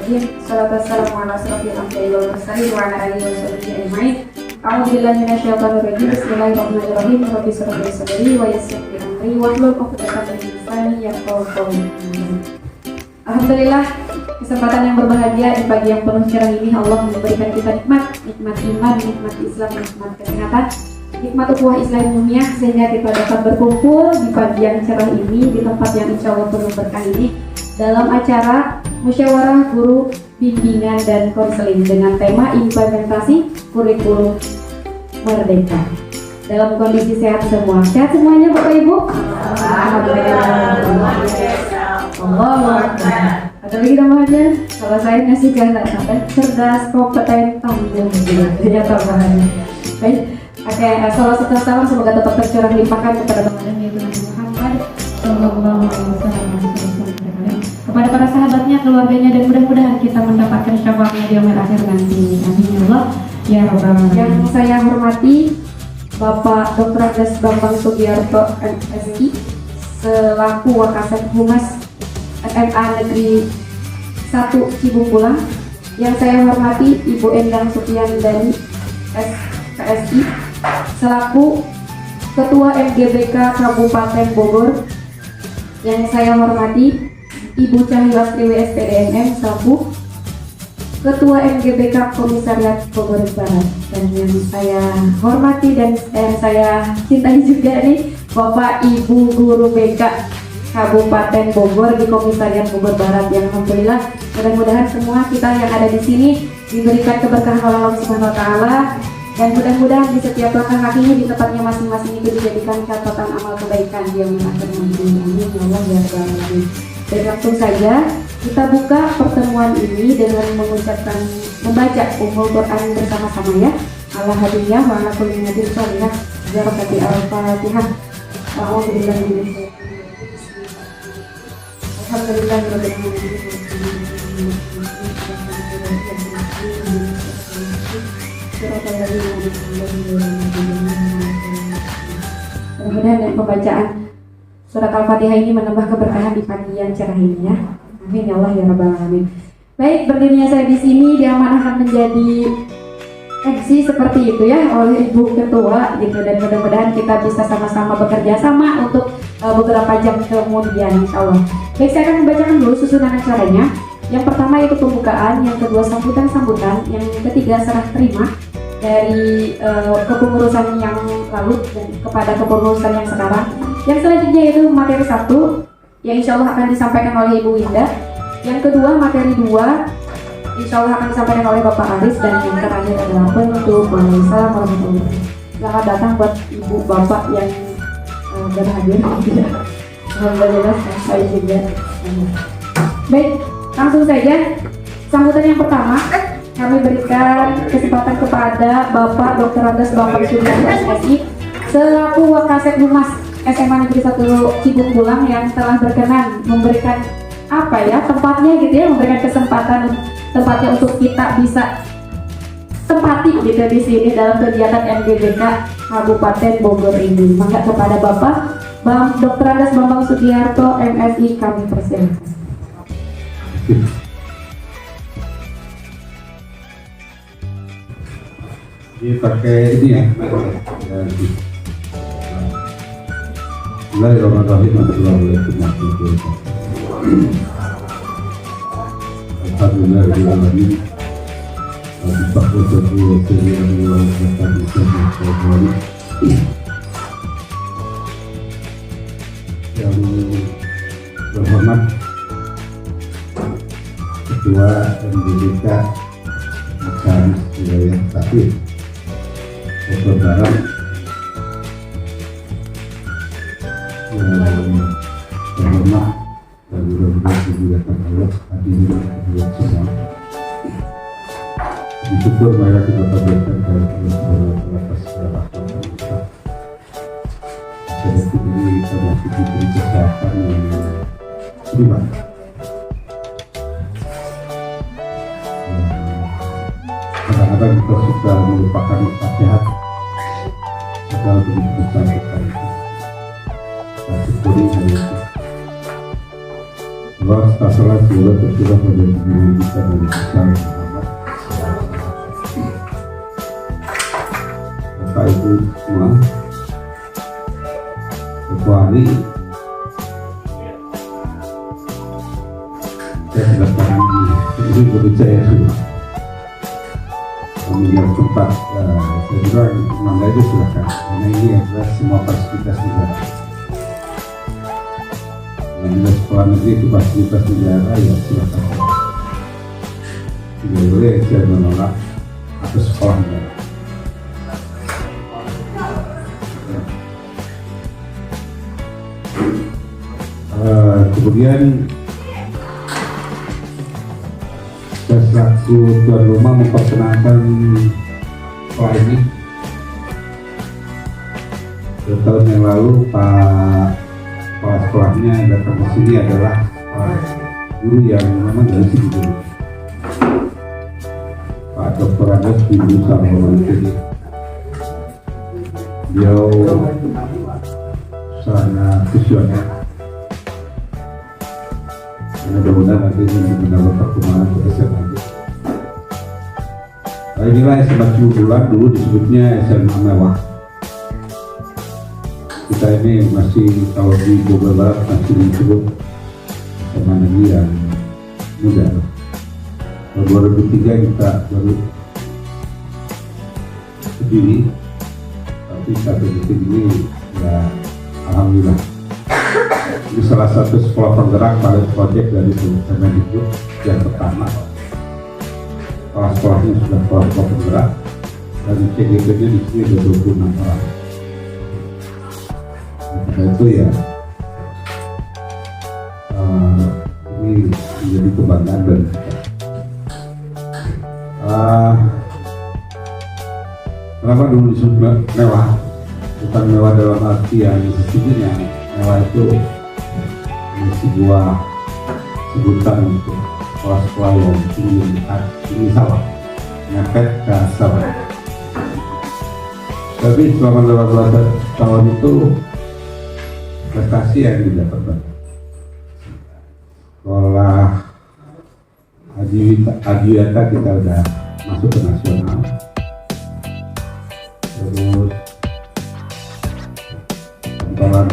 Bismillahirrahmanirrahim. Salatu wassalamu ala asyrofil anbiya'i wal mursalin wa ala alihi wa sahbihi ajma'in. A'udzu billahi minasyaitonir rajim. Bismillahirrahmanirrahim. Rabbi shrah li sadri wa yassir li amri wahlul 'uqdatam min lisani yafqahu qawli. Alhamdulillah, kesempatan yang berbahagia di pagi yang penuh cerah ini Allah memberikan kita nikmat iman, nikmat Islam, nikmat kesehatan, nikmat ukhuwah Islam dunia, sehingga kita dapat berkumpul di pagi yang cerah ini di tempat yang insya Allah penuh berkah ini dalam acara musyawarah guru bimbingan dan konseling dengan tema implementasi kurikulum merdeka dalam kondisi sehat semua. Sehat semuanya Bapak Ibu? Alhamdulillah. Allahu Akbar. Ada lagi tambahannya? Kalau saya ngasih jalan cerdas, kompeten, tanggung gitu tambahannya. Baik. Oke, salam semoga tetap tercurah limpahkan kepada Bapak Nabi Muhammad Sallallahu Alaihi Wasallam, kepada para sahabatnya, keluarganya, dan mudah-mudahan kita mendapatkan syafaatnya di yaumil akhir nanti. Amin ya Allah ya Rabbal Alamin. Yang saya hormati Bapak Dr. Andes Bambang Sugiarto MSI selaku Wakasek Humas SMA Negeri 1 Cibungkulang. Yang saya hormati Ibu Endang Supian dari SPSI selaku Ketua MGBK Kabupaten Bogor. Yang saya hormati Ibu Cahyastri WSPDNM selaku Ketua MGBK Komisariat Bogor Barat. Dan yang saya hormati dan saya cintai juga nih Bapak Ibu Guru BK Kabupaten Bogor di Komisariat Bogor Barat, yang alhamdulillah mudah-mudahan semua kita yang ada di sini diberikan keberkahan oleh Allah Subhanahu wa taala, dan mudah-mudahan di setiap langkah kakinya di tempatnya masing-masing itu dijadikan catatan amal kebaikan di yaumil akhir nanti. Amin ya Allah ya Rabbal Alamin. Dan langsung saja kita buka pertemuan ini dengan membaca Ummul Quran bersama-sama ya. Ala hadiyah wa ala kulli nabiyyin shalihah barakati al-Fatihah. A'udzubillahi minasyaitonir rajim. Mudah-mudahan dengan pembacaan surat Al-Fatihah ini menambah keberkahan di pagi yang cerah ini ya. Amin ya Allah ya Rabbal Alamin. Baik, berdirinya saya di sini diamanahkan menjadi MC seperti itu ya oleh Ibu Ketua gitu, dan mudah-mudahan kita bisa sama-sama bekerja sama untuk beberapa jam kemudian insya Allah. Baik, saya akan membacakan dulu susunan acaranya. Yang pertama yaitu pembukaan, yang kedua sambutan-sambutan, yang ketiga serah terima dari kepengurusan yang lalu dan kepada kepengurusan yang sekarang. Yang selanjutnya yaitu materi 1 yang insya Allah akan disampaikan oleh Ibu Winda. Yang kedua materi 2 insya Allah akan disampaikan oleh Bapak Aris, dan yang terakhir adalah penutup. Waalaikumsalam warahmatullahi wabarakatuh. Selamat datang buat Ibu Bapak yang berhadir. Alhamdulillah saya juga. Baik, langsung saja sambutan yang pertama kami berikan kesempatan kepada Bapak Dr. Andes Bambang Sugiarto SSI selaku Wakasek Humas SMA Negeri 1 Cibungkulang yang telah berkenan memberikan tempatnya gitu ya, memberikan kesempatan tempatnya untuk kita bisa tempati gitu di sini dalam kegiatan MGBK Kabupaten Bogor ini. Maka kepada Bapak Dr. Andes Bambang Sugiarto MSI kami persilakan. Ini pakai ini ya. Bismillahirrahmanirrahim. Assalamualaikum warahmatullahi wabarakatuh. Alhamdulillahirrahmanirrahim. Yang berhormat Ketua MGBK Komisaris Wilayah 1 Bogor Barat, yang terhormat dan mudah-mudahan dimuliakan Allah hadirin hadirat semua. Bersyukur maya kita panjatkan dari Allah Subhanahu wa taala atas segala rahmat kita. Detik ini kita masih diberi kesehatan yang prima. Kadang-kadang kita suka melupakan nasihat padahal begitu besar kita itu. Kita syukuri hal itu. Allah setelah semoga tercurah pada diri kita dari besar Muhammad. Bapak Ibu semua, suatu hari saya sudah pernah ini menurut saya sudah kemudian tempat saya bilang mangga itu silakan, karena ini adalah semua fasilitas negara. Bila sekolah negeri itu fasilitas negara, ya silakan. Tidak boleh saya menolak atau sekolah negara. Kemudian saya selaku tuan rumah memperkenalkan sekolah ini. Tahun yang lalu Pak kepala sekolahnya datang ke sini adalah guru yang memang dari sini dulu, Pak Dr. Agus Bindu Sarwawantini. Beliau sangat visioner. Mudah-mudahan nanti ini mendapat perkembangan ke SMA. Inilah SMA Cibulan, dulu disebutnya SMA Mewah. Kita ini masih, kalau di Bogor Barat masih disebut SMA negeri yang muda. Tahun 2003 kita baru berdiri, tapi sampai detik ini ya alhamdulillah. Ini salah satu sekolah penggerak pilot project dari Kemendikbud yang pertama. Sekolahnya sudah sekolah penggerak dan CGP-nya di sini ada 26 orang. Nah, itu ya ini menjadi kebanggaan bagi kita. Kenapa dulu disebut mewah? Bukan mewah dalam arti yang sesungguhnya. Mewah itu sebuah sebutan untuk sekolah-sekolah yang tinggi sawah, nyampe ke sawah. Tapi selama 18 tahun itu prestasi yang didapatkan. Sekolah Adiwiyata kita udah masuk ke nasional. Terus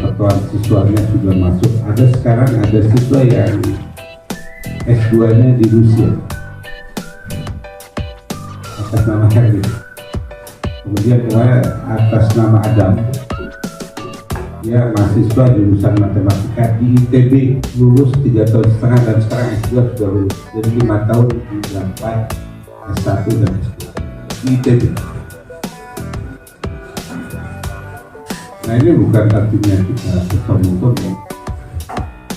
pertuan siswanya sudah masuk. Sekarang ada siswa yang S2-nya di Rusia atas nama Herdi. Kemudian kemarin atas nama Adam, dia mahasiswa jurusan matematika di ITB, lulus 3 tahun setengah dan sekarang S2 sudah lulus. Jadi 5 tahun mencapai S1 dan S2 di ITB. Nah, ini bukan artinya kita sombong-sombong,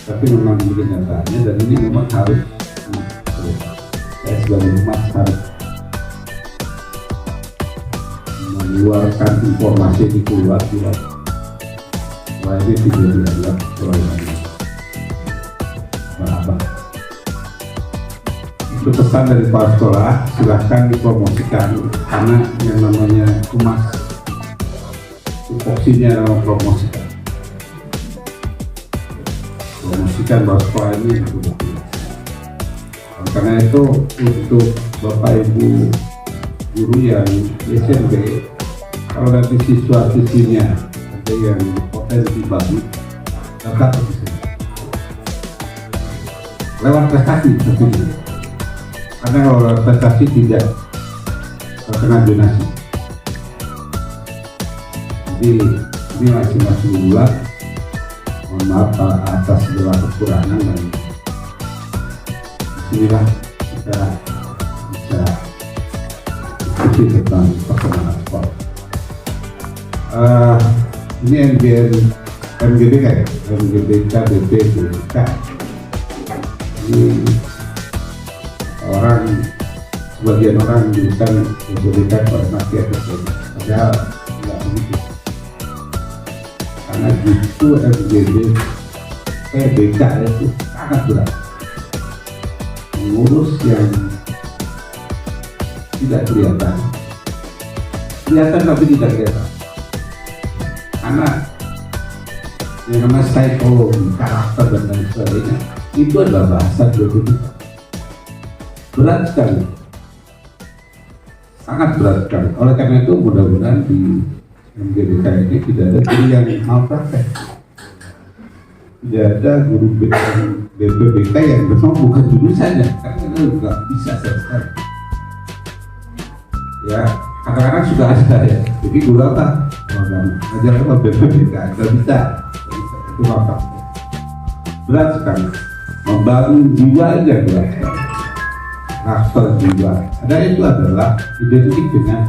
tapi memang begini nyatanya, dan ini memang harus saya sebagai umat harus mengeluarkan informasi di keluar juga. Wah, ini tidak dianggap sebagai apa. Itu pesan dari kepala sekolah, silahkan dipromosikan, karena yang namanya humas tupoksinya adalah promosikan bahwa sekolah ini betul-betul. Karena itu untuk Bapak Ibu guru yang SMP, kalau nanti siswa-siswinya ada yang potensi bagus, tetap bisa lewat prestasi tentunya. Karena kalau lewat prestasi tidak terkena donasi. Jadi ini masing-masing bulan, mohon maaf atas segala kekurangan, dan disinilah kita bisa diskusi tentang perkembangan sport. Ini MGBK ya, MGBK, BPBK. Ini sebagian orang bukan MGBK pada mati atau padahal tidak begitu. Karena justru MGBK itu sangat berat, mengurus yang tidak kelihatan tapi tidak kelihatan. Karena yang namanya psikologi, karakter dan lain sebagainya itu adalah bahasa BPBK. Berat sekali, sangat berat sekali. Oleh karena itu mudah-mudahan di MGBK ini tidak ada guru yang malpraktek, tidak ada guru BPBK yang memang bukan jurusannya, karena itu nggak bisa selesai. Ya, kadang-kadang suka ada ya. Jadi guru apa? Ajar apa BPBK? Nggak bisa. Itu malpraktek. Berat sekali. Membangun jiwa aja berat sekali. Karakter jiwa. Ada itu adalah identik dengan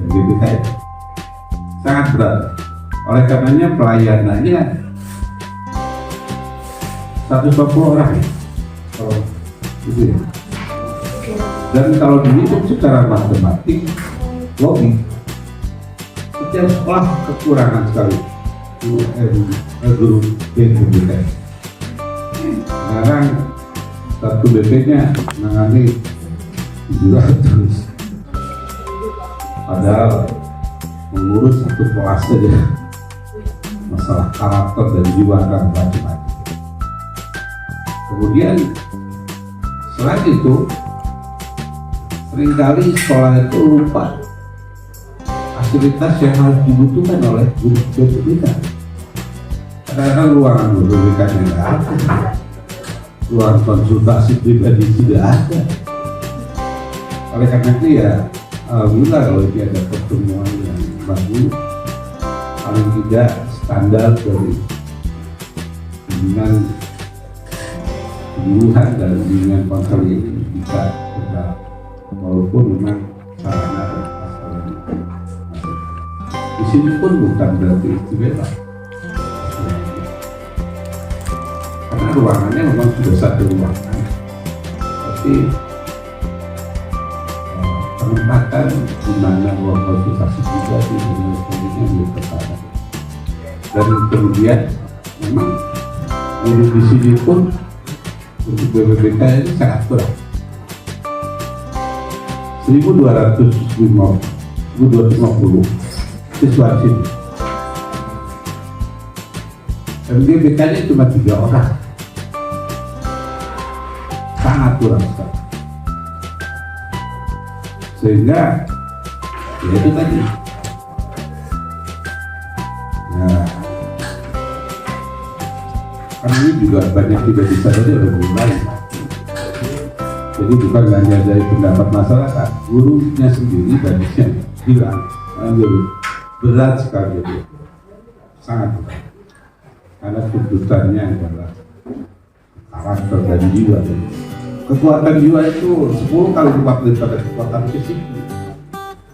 MGBK itu. Sangat berat. Oleh karenanya pelayanannya 120 orang. Oh, gitu ya. Dan kalau dihitung secara matematik, logik, setiap sekolah kekurangan sekali guru BPBK. Sekarang satu BP-nya menangani 700, padahal mengurus satu kelas saja masalah karakter dan jiwa dan macam-macam. Kemudian selain itu seringkali sekolah itu lupa fasilitas yang harus dibutuhkan oleh guru BPBK. Kadang-kadang ruangan guru BPBK tidak ada, ruang konsultasi pribadi tidak ada. Oleh karena itu ya alhamdulillah kalau dia ada pertemuan yang bagus, paling tidak standar dari bimbingan penyuluhan dan bimbingan konseling ini bisa berjalan, walaupun memang sarana dan prasarana di sini pun bukan berarti istimewa, karena ruangannya memang sudah satu ruangan, tapi penempatan di mana ruang konsultasi pribadi dengan sebagainya belum tertata. Dan kemudian memang guru di sini pun untuk BPBK ini sangat berat. 1.250 siswa di sini. MGBK nya cuma 3 orang, sangat kurang sekali. Sehingga ya itu tadi ya, kan ini juga banyak tidak disadari oleh guru lain. Jadi bukan hanya dari pendapat masyarakat, gurunya sendiri banyak bilang berat sekali itu, sangat berat, karena tuntutannya adalah karakter dan jiwa. Kekuatan jiwa itu 10 kali lipat daripada kekuatan fisik.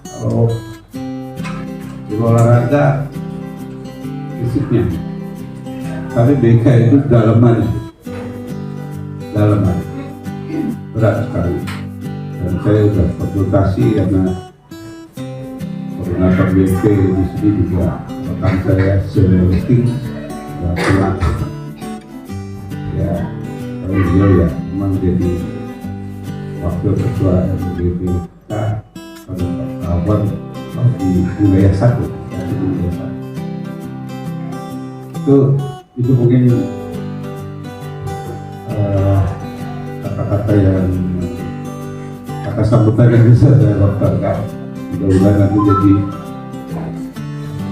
Kalau berolahraga fisiknya, tapi BK itu dalaman berat sekali. Dan saya sudah konsultasi karena koordinator BP di sini juga rekan saya seleting pulang. Ya, kalau dia ya memang jadi wakil ketua MGBK pada tahun di wilayah 1, di wilayah 1. Itu mungkin kata-kata yang kata sambutan yang bisa saya lontarkan. Mudah-mudahan nanti jadi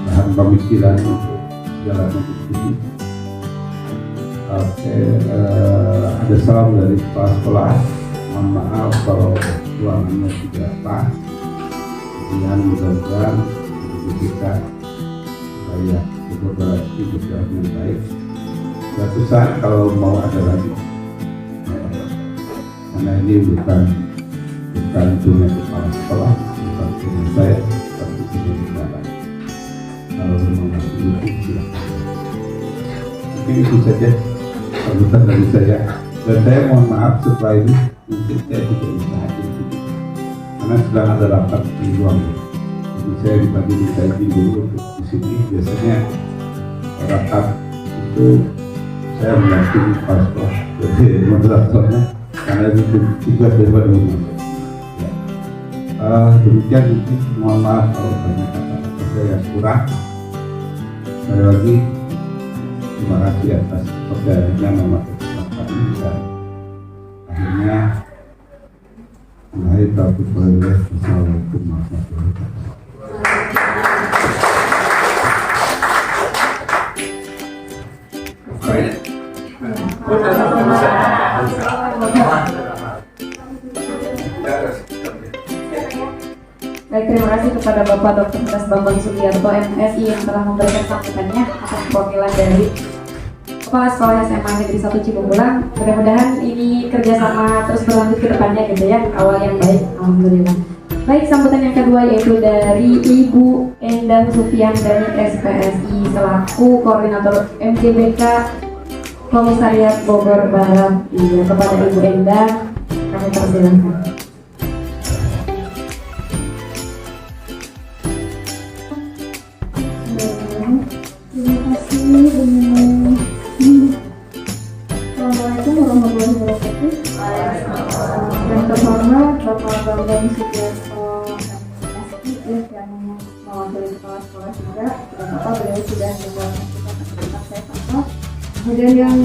bahan pemikiran untuk jalannya diskusi. Oke, ada salam dari kepala sekolah. Mohon maaf kalau ruangannya tidak pas. Kemudian mudah-mudahan kita saya berkolaborasi bisa dengan baik. Suatu saat kalau mau ada lagi, karena ini bukan punya kepala sekolah, bukan punya saya, tapi punya kita lain. Kalau memang masih butuh, silakan. Mungkin itu saja sambutan dari saya. Dan saya mohon maaf setelah ini mungkin saya tidak bisa hadir di sini karena sedang ada rapat di ruang. Jadi saya dibagi izin dulu untuk di sini. Biasanya rapat itu saya meyakini paspor dari moderatornya karena itu tugas daripada umum. Demikian mungkin mohon maaf kalau banyak kata-kata saya yang kurang. Sekali lagi terima kasih atas percayaannya memakai kesempatan dan akhirnya lahir taufiq walhidayah. Wassalamualaikum warahmatullahi wabarakatuh. Baik, terima kasih kepada Bapak Dr. Andes Bambang Sugiarto MSI yang telah memberikan sambutannya atas perwakilan dari Kepala Sekolah SMA Negeri 1 Cibungbulang. Mudah-mudahan ini kerjasama terus berlanjut ke depannya gitu ya, awal yang baik, alhamdulillah. Baik, sambutan yang kedua yaitu dari Ibu Endang Sufian dari SPSI selaku Koordinator MGBK Komisariat Bogor Barat. Iya, kepada Ibu Endang kami persilakan. Terima kasih. Assalamualaikum warahmatullahi wabarakatuh. Yang terhormat Bapak Bambang Sugiarto MSI yang mewakili kepala sekolah juga, dan Bapak beliau sudah menjalankan tugas saya Bapak. Kemudian yang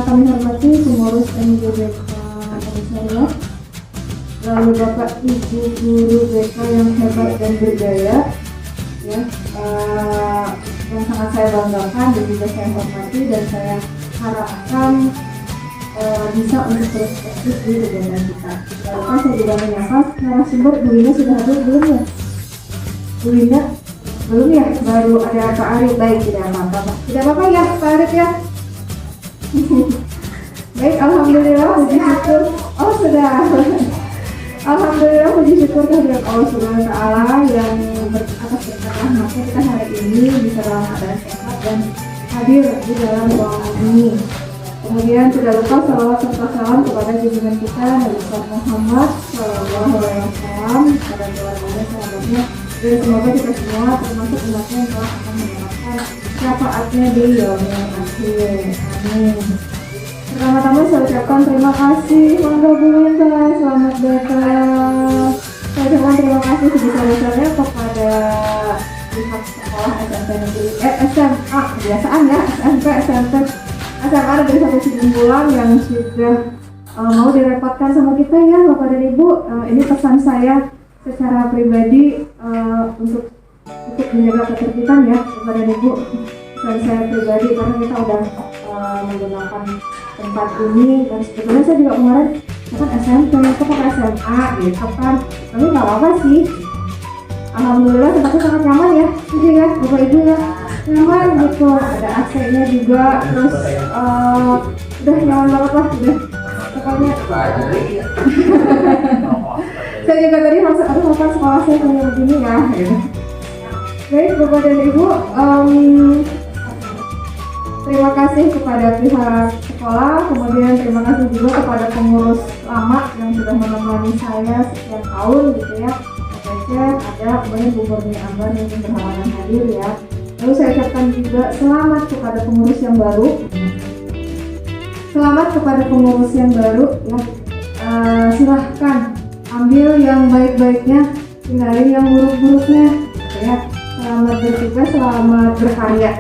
kami hormati pengurus MGBK Komisariat, lalu Bapak Ibu guru BK yang hebat dan berjaya, ya, yang sangat saya banggakan dan juga saya hormati, dan saya harapkan bisa untuk terus eksis di kegiatan kita. Lalu saya juga menyapa narasumber. Bu Ina sudah hadir belum ya? Bu Ina belum ya? Baru ada Pak Arif. Baik, tidak apa-apa. Tidak apa-apa ya Pak Arif ya? Baik, alhamdulillah, puji syukur. Oh sudah. Alhamdulillah, puji syukur kehadirat Allah Subhanahu wa Ta'ala yang atas berkat rahmatnya kita hari ini bisa dalam keadaan sehat dan hadir di dalam ruangan ini. Kemudian tidak lupa salawat serta salam kepada junjungan kita Nabi Muhammad SAW, kepada keluarganya, sahabatnya, dan semoga kita semua termasuk umatnya yang telah akan mendapatkan syafaatnya di yaumil akhir. Amin. Pertama-tama saya ucapkan terima kasih. Mangga Bu Linda, selamat datang. Saya ucapkan terima kasih sebesar-besarnya kepada pihak sekolah SMP Negeri SMA, kebiasaan ya, SMP SMA Negeri 1 Cibungbulang yang sudah mau direpotkan sama kita ya Bapak dan Ibu. Ini pesan saya secara pribadi untuk menjaga ketertiban ya Bapak dan Ibu. Pesan saya pribadi karena kita udah menggunakan tempat ini, dan sebetulnya saya juga kemarin kan SMP, kok pakai SMA gitu kan, tapi nggak apa-apa sih. Alhamdulillah tempatnya sangat nyaman ya, jadi ya Bapak Ibu ya, nyaman gitu, ada AC-nya juga, terus udah nyaman banget lah, udah pokoknya. Saya juga tadi merasa, aduh Bapak sekolah saya punya begini ya gitu. Baik Bapak dan Ibu, terima kasih kepada pihak sekolah, kemudian terima kasih juga kepada pengurus lama yang sudah menemani saya sekian tahun gitu ya. Ada kemudian Bu Murni Ambar yang berhalangan hadir ya. Lalu saya ucapkan juga selamat kepada pengurus yang baru. Selamat kepada pengurus yang baru ya. Silahkan ambil yang baik-baiknya, tinggalin yang buruk-buruknya ya. Selamat bertugas, selamat berkarya.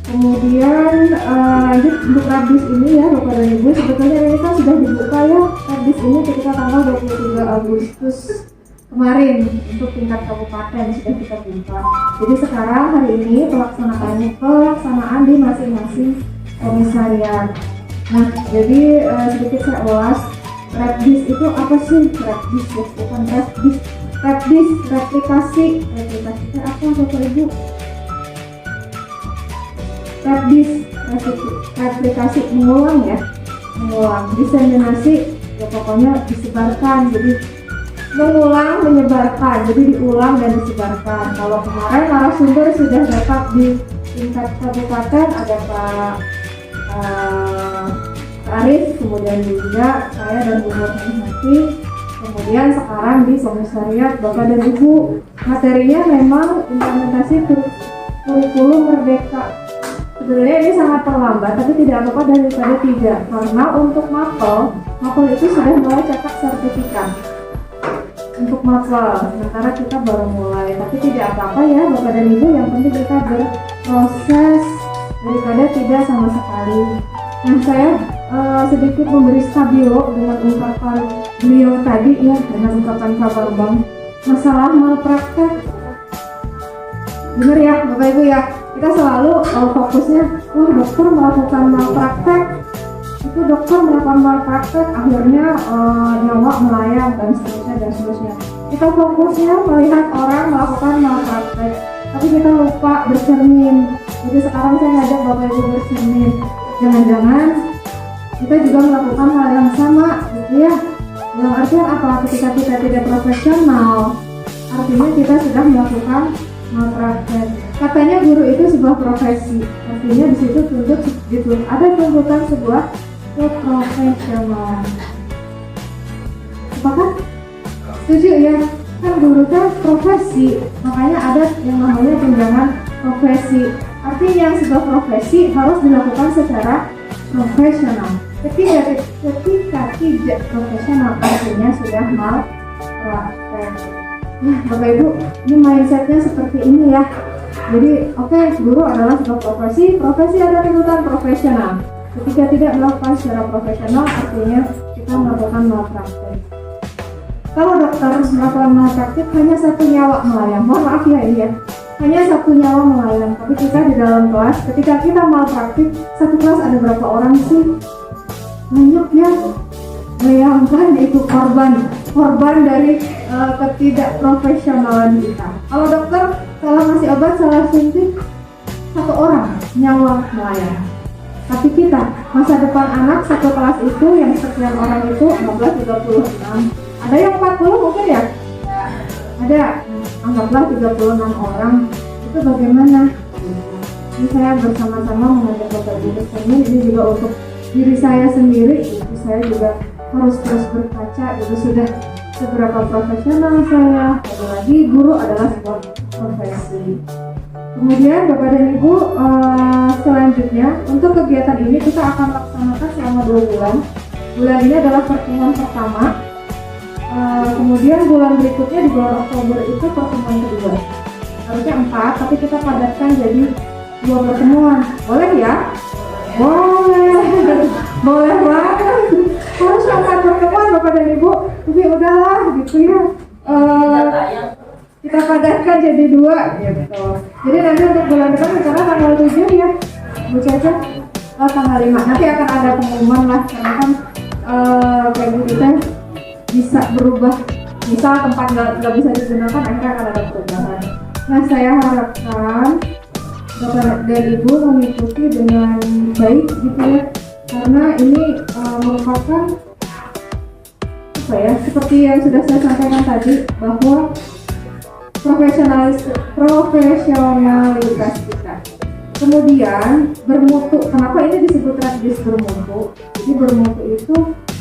Kemudian lanjut untuk Rabdis ini ya Bapak dan Ibu, sebetulnya ini kan sudah dibuka ya Rabdis ini ketika tanggal 23 Agustus kemarin untuk tingkat kabupaten sudah kita buka. Jadi sekarang hari ini pelaksanaan di masing-masing komisariat. Nah, jadi sedikit saya ulas, Rabdis itu apa sih? Rabdis ya, bukan Rabdis. Rabdis replikasi itu apa Bapak Ibu? Rabdis replikasi mengulang ya, diseminasi ya, pokoknya disebarkan, jadi mengulang menyebarkan, jadi diulang dan disebarkan. Kalau kemarin narasumber sudah dapat di tingkat kabupaten, ada Pak Arif, kemudian juga saya dan Bu Murni, kemudian sekarang di komisariat Bapak dan Ibu. Materinya memang implementasi kurikulum merdeka. Sebenarnya ini sangat terlambat, tapi tidak apa-apa daripada tidak, karena untuk mapel itu sudah mulai cetak sertifikat untuk mapel, sementara kita baru mulai, tapi tidak apa-apa ya Bapak dan Ibu, yang penting kita berproses daripada tidak sama sekali. Nah, saya sedikit memberi stabilo dengan ungkapan beliau tadi ya, dengan ungkapan Kak Bambang masalah malpraktek. Bener ya Bapak Ibu ya, kita selalu fokusnya dokter melakukan malpraktek, itu dokter melakukan malpraktek akhirnya nyawa melayang dan seterusnya. Kita fokusnya melihat orang melakukan malpraktek, tapi kita lupa bercermin. Jadi sekarang saya ngajak Bapak Ibu bercermin, jangan-jangan kita juga melakukan hal yang sama gitu ya. Yang artinya apa? Ketika kita tidak profesional, artinya kita sudah melakukan malpraktek. Katanya guru itu sebuah profesi, artinya di situ ada tuntutan sebuah profesional. Apakah setuju ya? Kan guru itu profesi, makanya ada yang namanya tunjangan profesi. Artinya sebuah profesi harus dilakukan secara profesional. Ketika tidak profesional, artinya sudah malpraktek. Nah, Bapak Ibu, ini mindsetnya seperti ini ya. Jadi, guru adalah sebuah profesi ada tuntutan profesional. Ketika tidak melakukan secara profesional, artinya kita melakukan malpraktek. Kalau dokter melakukan malpraktek, hanya satu nyawa melayang. Mohon maaf ya ini ya. Hanya satu nyawa melayang. Tapi kita di dalam kelas, ketika kita malpraktek, satu kelas ada berapa orang sih? Banyak ya. Bayangkan itu korban dari ketidakprofesionalan kita. Kalau dokter salah ngasih obat, salah suntik, satu orang nyawa melayang. Tapi kita, masa depan anak satu kelas itu yang sekian orang itu 16-36, ada yang 40 mungkin ya? Ada, anggaplah 36 orang. Itu bagaimana? Ini saya bersama-sama mengajak Bapak Ibu bercermin. Ini juga untuk diri saya sendiri, itu saya juga harus terus berkaca. Itu sudah seberapa profesional saya. Lagi guru adalah sebuah profesi. Kemudian Bapak dan Ibu, selanjutnya untuk kegiatan ini kita akan laksanakan selama 2 bulan. Bulan ini adalah pertemuan pertama. Kemudian bulan berikutnya di bulan Oktober itu pertemuan kedua. Harusnya 4, tapi kita padatkan jadi 2 pertemuan. Boleh ya? Boleh banget. Harus 4 pertemuan Bapak dan Ibu. Tapi udahlah gitu ya. Kita padatkan jadi 2 gitu. Jadi nanti untuk bulan depan misalnya tanggal 7 ya Bu Caca, tanggal 5 nanti akan ada pengumuman lah, karena kan kayak kita bisa berubah, misal tempat nggak bisa digunakan, akhirnya akan ada perubahan. Nah, saya harapkan Bapak dan Ibu mengikuti dengan baik gitu ya, karena ini merupakan apa ya, seperti yang sudah saya sampaikan tadi, bahwa profesionalitas kita. Kemudian bermutu. Kenapa ini disebut tradisi bermutu? Jadi bermutu itu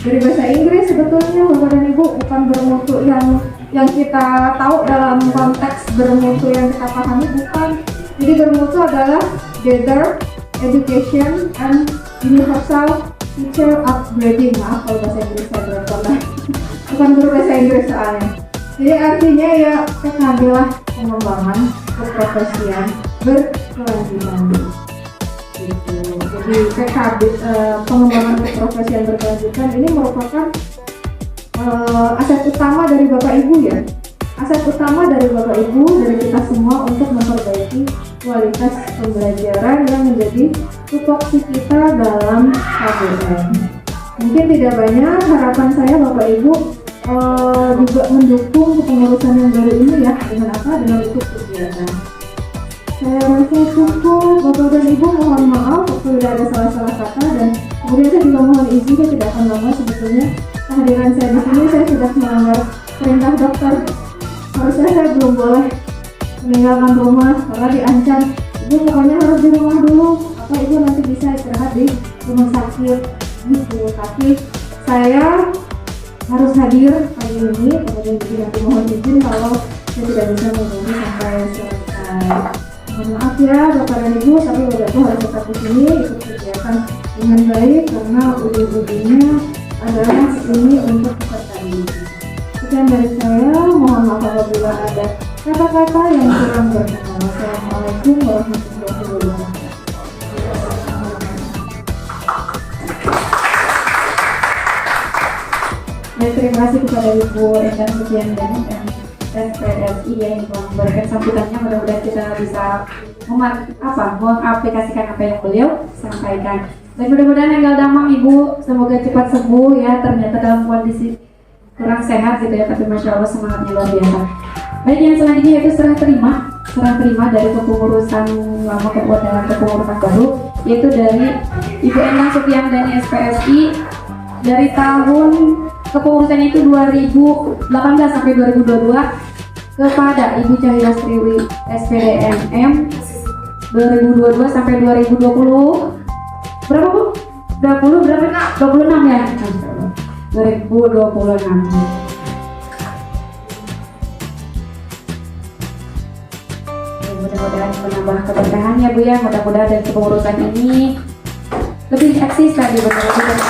dari bahasa Inggris sebetulnya Bapak dan Ibu, bukan bermutu yang kita tahu dalam konteks bermutu yang kita pahami, bukan. Jadi bermutu adalah Gather Education and Universal Teacher Upgrading. Maaf kalau bahasa Inggris saya belum pernah. Bukan guru bahasa Inggris soalnya. Jadi artinya ya PKB lah, pengembangan keprofesian berkelanjutan gitu. Jadi PKB, pengembangan keprofesian berkelanjutan ini merupakan aset utama dari Bapak Ibu ya. Aset utama dari Bapak Ibu, dari kita semua untuk memperbaiki kualitas pembelajaran yang menjadi tupoksi kita dalam KBM. Mungkin tidak banyak, harapan saya Bapak Ibu juga mendukung kepengurusan yang baru ini ya, dengan apa? Dengan ikut kegiatan. Saya rasa cukup. Bapak dan Ibu mohon maaf apabila ada salah-salah kata, dan kemudian saya juga mohon izin, saya tidak akan lama sebetulnya kehadiran saya di sini. Saya sudah melanggar perintah dokter. Harusnya saya belum boleh meninggalkan rumah karena diancam, Ibu pokoknya harus di rumah dulu, atau Ibu nanti bisa istirahat di rumah sakit gitu. Tapi saya harus hadir pagi ini, kemudian nanti mohon izin kalau saya tidak bisa menunggu sampai selesai. Mohon maaf ya Bapak dan Ibu, tapi Bapak Ibu harus tetap di sini ikut kegiatan dengan baik, karena ujung-ujungnya adalah ini untuk peserta didik. Sekian dari saya, mohon maaf apabila ada kata-kata yang kurang berkenan. Wassalamualaikum warahmatullahi wabarakatuh. Dan terima kasih kepada Ibu Endang Sugiandani dan SPSI yang telah memberikan sambutannya. Mudah-mudahan kita bisa mengaplikasikan apa yang beliau sampaikan. Dan mudah-mudahan Enggal Damang Ibu semoga cepat sembuh ya. Ternyata dalam kondisi kurang sehat gitu ya, tapi Masya Allah semangatnya luar biasa. Baik, yang selanjutnya yaitu serah terima dari kepengurusan lama dalam kepengurusan baru, yaitu dari Ibu Endang Sugiandani SPSI dari tahun kepengurusannya itu 2018 sampai 2022 kepada Ibu Cahya Striwi SPDMM 2022 sampai 2020 berapa Bu? 26 ya? 2026. Mudah-mudahan menambah keberkahannya Bu ya. Mudah-mudahan dari kepengurusan ini lebih eksis lagi betul-betul.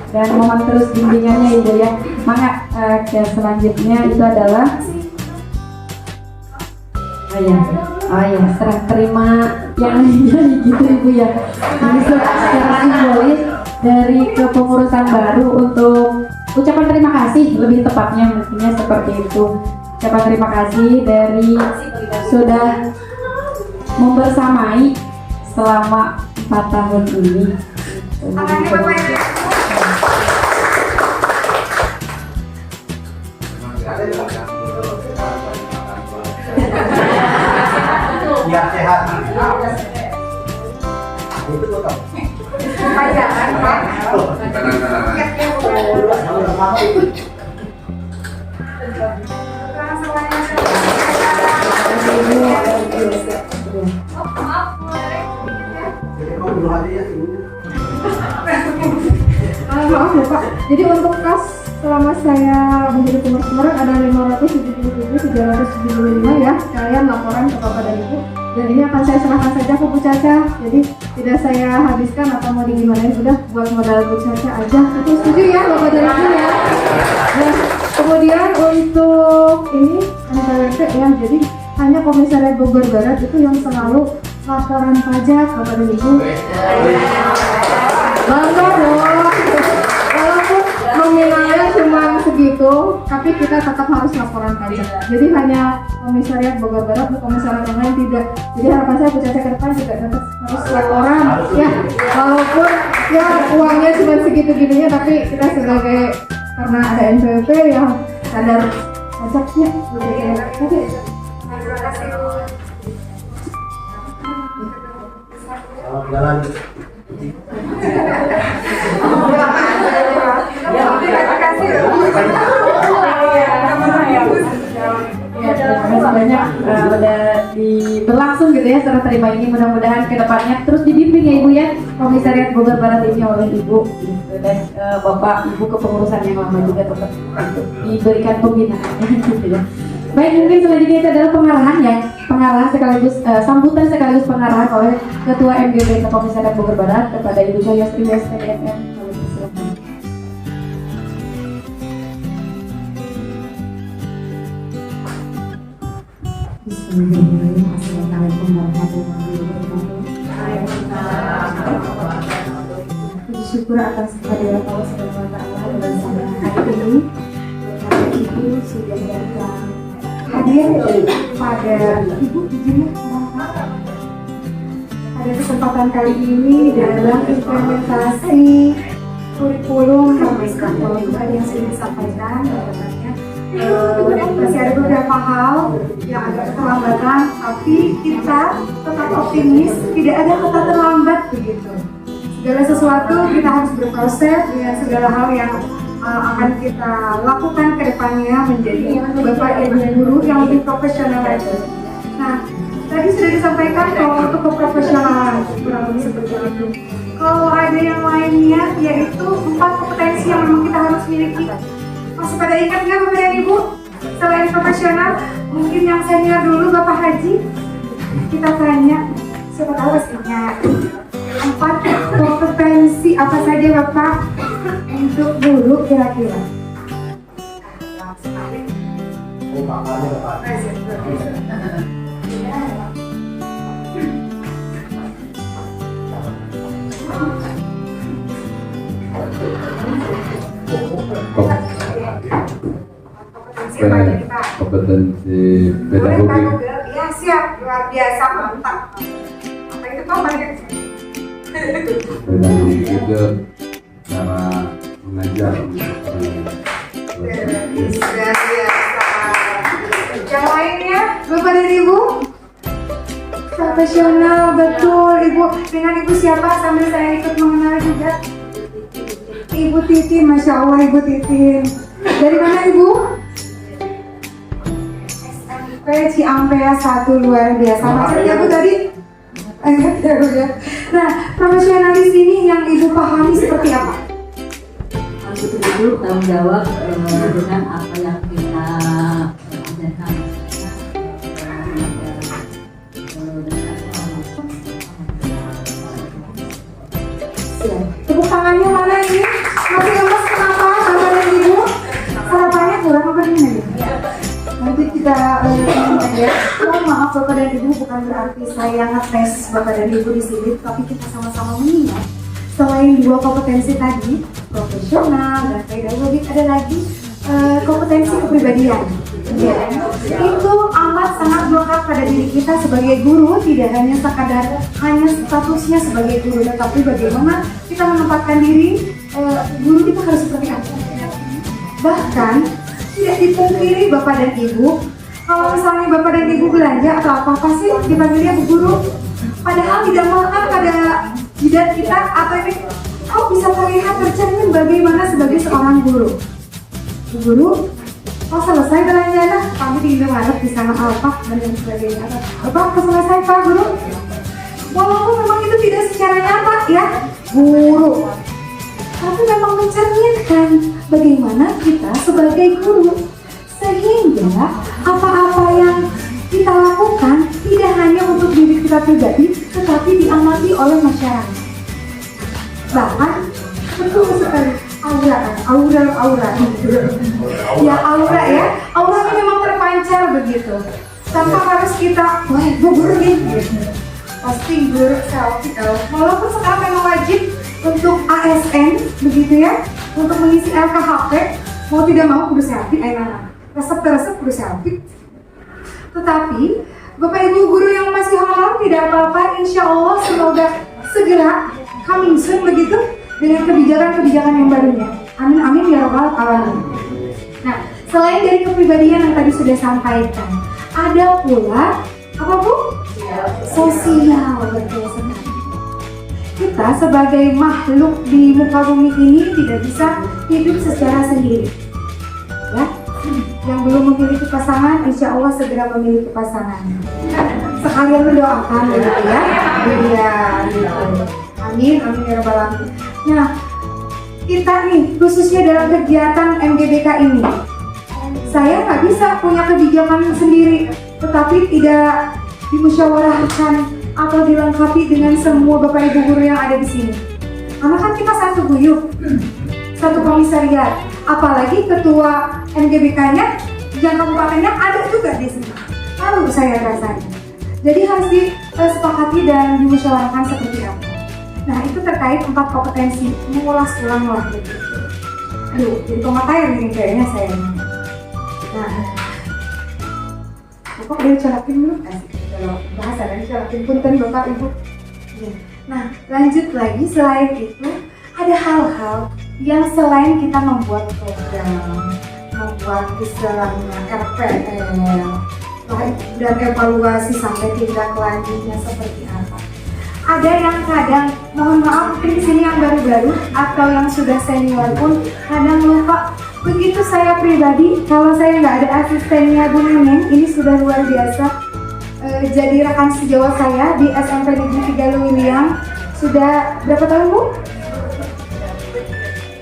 Dan mohon terus bimbingannya Ibu ya. Semangat. Dan selanjutnya itu adalah serah terima yang gitu Ibu ya. Ini secara simbolis dari kepengurusan baru untuk ucapan terima kasih, lebih tepatnya mestinya seperti itu. Ucapan terima kasih dari sudah membersamai selama 4 tahun ini. Biar sehat. Maaf ya Pak, jadi untuk kas selama saya menjadi pengurus kemarin ada 577.375 ya sekalian laporan ke Bapak dan Ibu, dan ini akan saya serahkan saja ke Bu Caca, jadi tidak saya habiskan atau mau digimanain, udah buat modal Bu Caca aja. Itu setuju ya Bapak dan Ibu ya. Nah, kemudian untuk ini NPWP ya, jadi hanya Komisariat Bogor Barat itu yang selalu laporan pajak Bapak dan Ibu. Bangga dong. Walaupun nominalnya cuma segitu, tapi kita tetap harus laporan pajak. Jadi hanya Komisariat Bogor Barat, komisariat yang lain tidak. Jadi harapan saya Bu Caca ke depan juga tetap harus laporan. Ya, walaupun ya uangnya cuma segitu gininya, tapi kita sebagai karena ada NPWP yang sadar pajaknya. Oke. Jalan. Banyak udah berlangsung gitu ya serah terima ini, mudah-mudahan kedepannya terus dibimbing ya Ibu ya Komisariat Bogor Barat ini oleh Ibu gitu. Dan Bapak Ibu kepengurusan yang lama juga tetap diberikan pembinaan gitu ya. Baik, mungkin selanjutnya itu adalah pengarahan sekaligus sambutan sekaligus pengarahan oleh Ketua MGB Komisariat Bogor Barat kepada Ibu Cahya Striwi SPDMM. Bismillahirrahmanirrahim. Assalamualaikum warahmatullahi wabarakatuh. Puji syukur atas kehadiran Allah Subhanahu wa taala bersama hari ini. Ibu sudah datang hadir pada Ibu izinnya pada kesempatan kali ini dalam implementasi kurikulum yang sudah disampaikan katanya. Masih ada beberapa hal yang agak keterlambatan, tapi kita tetap optimis, tidak ada kata terlambat begitu. Segala sesuatu kita harus berproses dengan segala hal yang akan kita lakukan ke depannya menjadi bapak ibu guru yang lebih profesional lagi. Nah, tadi sudah disampaikan kalau untuk keprofesionalan kurang lebih seperti itu. Kalau ada yang lainnya, yaitu 4 kompetensi yang memang kita harus miliki. Masih pada ingat nggak Bapak dan Ibu? Selain profesional, mungkin yang senior dulu Bapak Haji, kita tanya, siapa tahu masih ingat 4 kompetensi apa saja Bapak untuk guru kira-kira? Oh, makanya Pak. Kompetensi apa jadi Pak? kompetensi Boleh Pak pedagogi. Google? Ya siap, luar biasa, mantap. Apa itu Pak? Pedagogi itu cara mengajar Luar biasa. Yang lainnya, Bapak dan Ibu? Profesional, betul. Ibu, dengan Ibu siapa? Sambil saya ikut mengenal juga. Ibu Titin, Masya Allah Ibu Titin. Dari mana Ibu? SMP Ciampea 1, luar biasa. Maksudnya Bu tadi? Nah, profesional di sini yang Ibu pahami seperti apa? Betul-betul tanggung jawab dengan apa yang kita ajarkan. Tepuk tangannya mana ini? Masih lemas kenapa Bapak dan Ibu? Sarapannya kurang apa gimana? Nanti kita ya. Mohon maaf Bapak dan Ibu, bukan berarti saya ngetes Bapak dan Ibu di sini, tapi kita sama-sama mengingat selain dua kompetensi tadi, profesional dan pedagogik, ada lagi kompetensi kepribadian. Ya, itu amat sangat melekat pada diri kita sebagai guru, tidak hanya sekadar hanya statusnya sebagai guru, tetapi bagaimana kita menempatkan diri guru itu harus seperti apa. Bahkan tidak dipungkiri Bapak dan Ibu, kalau misalnya Bapak dan Ibu belanja atau apa sih dipanggilnya Bu Guru, padahal tidak melekat pada jidat kita atau ini kok bisa terlihat tercermin bagaimana sebagai seorang guru. Bu Guru, oh selesai belanjanya, kami di Indomaret di sana Alfa dan lain sebagainya. Bapak selesai Pak Guru. Walaupun memang itu tidak secara nyata ya, guru, tapi memang mencerminkan bagaimana kita sebagai guru, sehingga apa-apa yang kita lakukan tidak hanya untuk diri kita pribadi, tetapi diamati oleh masyarakat. Bahkan betul sekali aura ya aura ya, auranya memang terpancar begitu, tanpa harus kita wah guru nih pasti guru selfie. Walaupun sekarang memang wajib untuk ASN begitu ya, untuk mengisi LKHP mau tidak mau kudu selfie, resep kudu selfie. Tetapi Bapak Ibu guru yang masih honor tidak apa-apa, insya Allah semoga segera coming soon begitu dengan kebijakan-kebijakan yang barunya. Amin amin ya rabbal alamin. Nah, selain dari kepribadian yang tadi sudah sampaikan, ada pula apa Bu? Sosial, betul sekali. Kita sebagai makhluk di muka bumi ini tidak bisa hidup secara sendiri. Ya, yang belum memiliki pasangan, insya Allah segera memiliki pasangan. Sekalian mendoakan begitu ya. Iya, gitu. Amin, amin ya rabbal alamin. Nah, kita nih khususnya dalam kegiatan MGBK ini, saya nggak bisa punya kebijakan sendiri, tetapi tidak dimusyawarahkan atau dilengkapi dengan semua Bapak Ibu guru yang ada di sini. Karena kan kita satu guyup, satu komisariat, apalagi ketua MGBK-nya yang kabupatennya ada juga di sini. Lalu saya rasanya. Jadi harus disepakati dan dimusyawarahkan seperti apa. Nah, itu terkait 4 kompetensi, mengulas ulang lagi. Aduh, jadi komentar ini kayaknya saya. Nah, Bapak udah dicarakin dulu kasih kalau bahasa dan dicarakin punten Bapak Ibu. Ya. Nah, lanjut lagi, selain itu ada hal-hal yang selain kita membuat program, membuat istilahnya RPL, dan evaluasi sampai tindak lanjutnya seperti apa. Ada yang kadang, mohon maaf mungkin di sini yang baru-baru atau yang sudah senior pun kadang lupa. Begitu saya pribadi, kalau saya nggak ada asistennya Bu Neneng, ini sudah luar biasa. Jadi rekan sejawat saya di SMP Negeri 3 Lewiliang sudah berapa tahun Bu?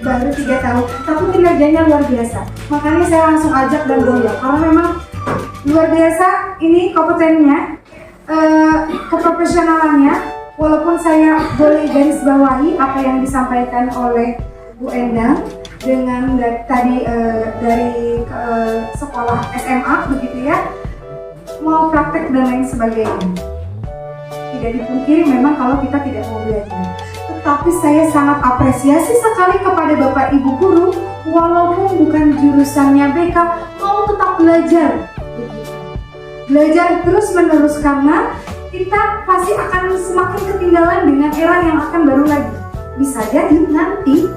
Baru 3 tahun, tapi kinerjanya luar biasa. Makanya saya langsung ajak dan goyang karena memang luar biasa ini kompetennya, keprofesionalannya. Walaupun saya boleh garis bawahi apa yang disampaikan oleh Bu Endang dengan tadi dari sekolah SMA begitu ya, mau praktek dan lain sebagainya. Tidak dipungkiri memang kalau kita tidak mau belajar. Tetapi saya sangat apresiasi sekali kepada Bapak Ibu guru, walaupun bukan jurusannya BK, mau tetap belajar. Belajar terus menerus karena kita pasti akan semakin ketinggalan dengan era yang akan baru lagi. Bisa jadi nanti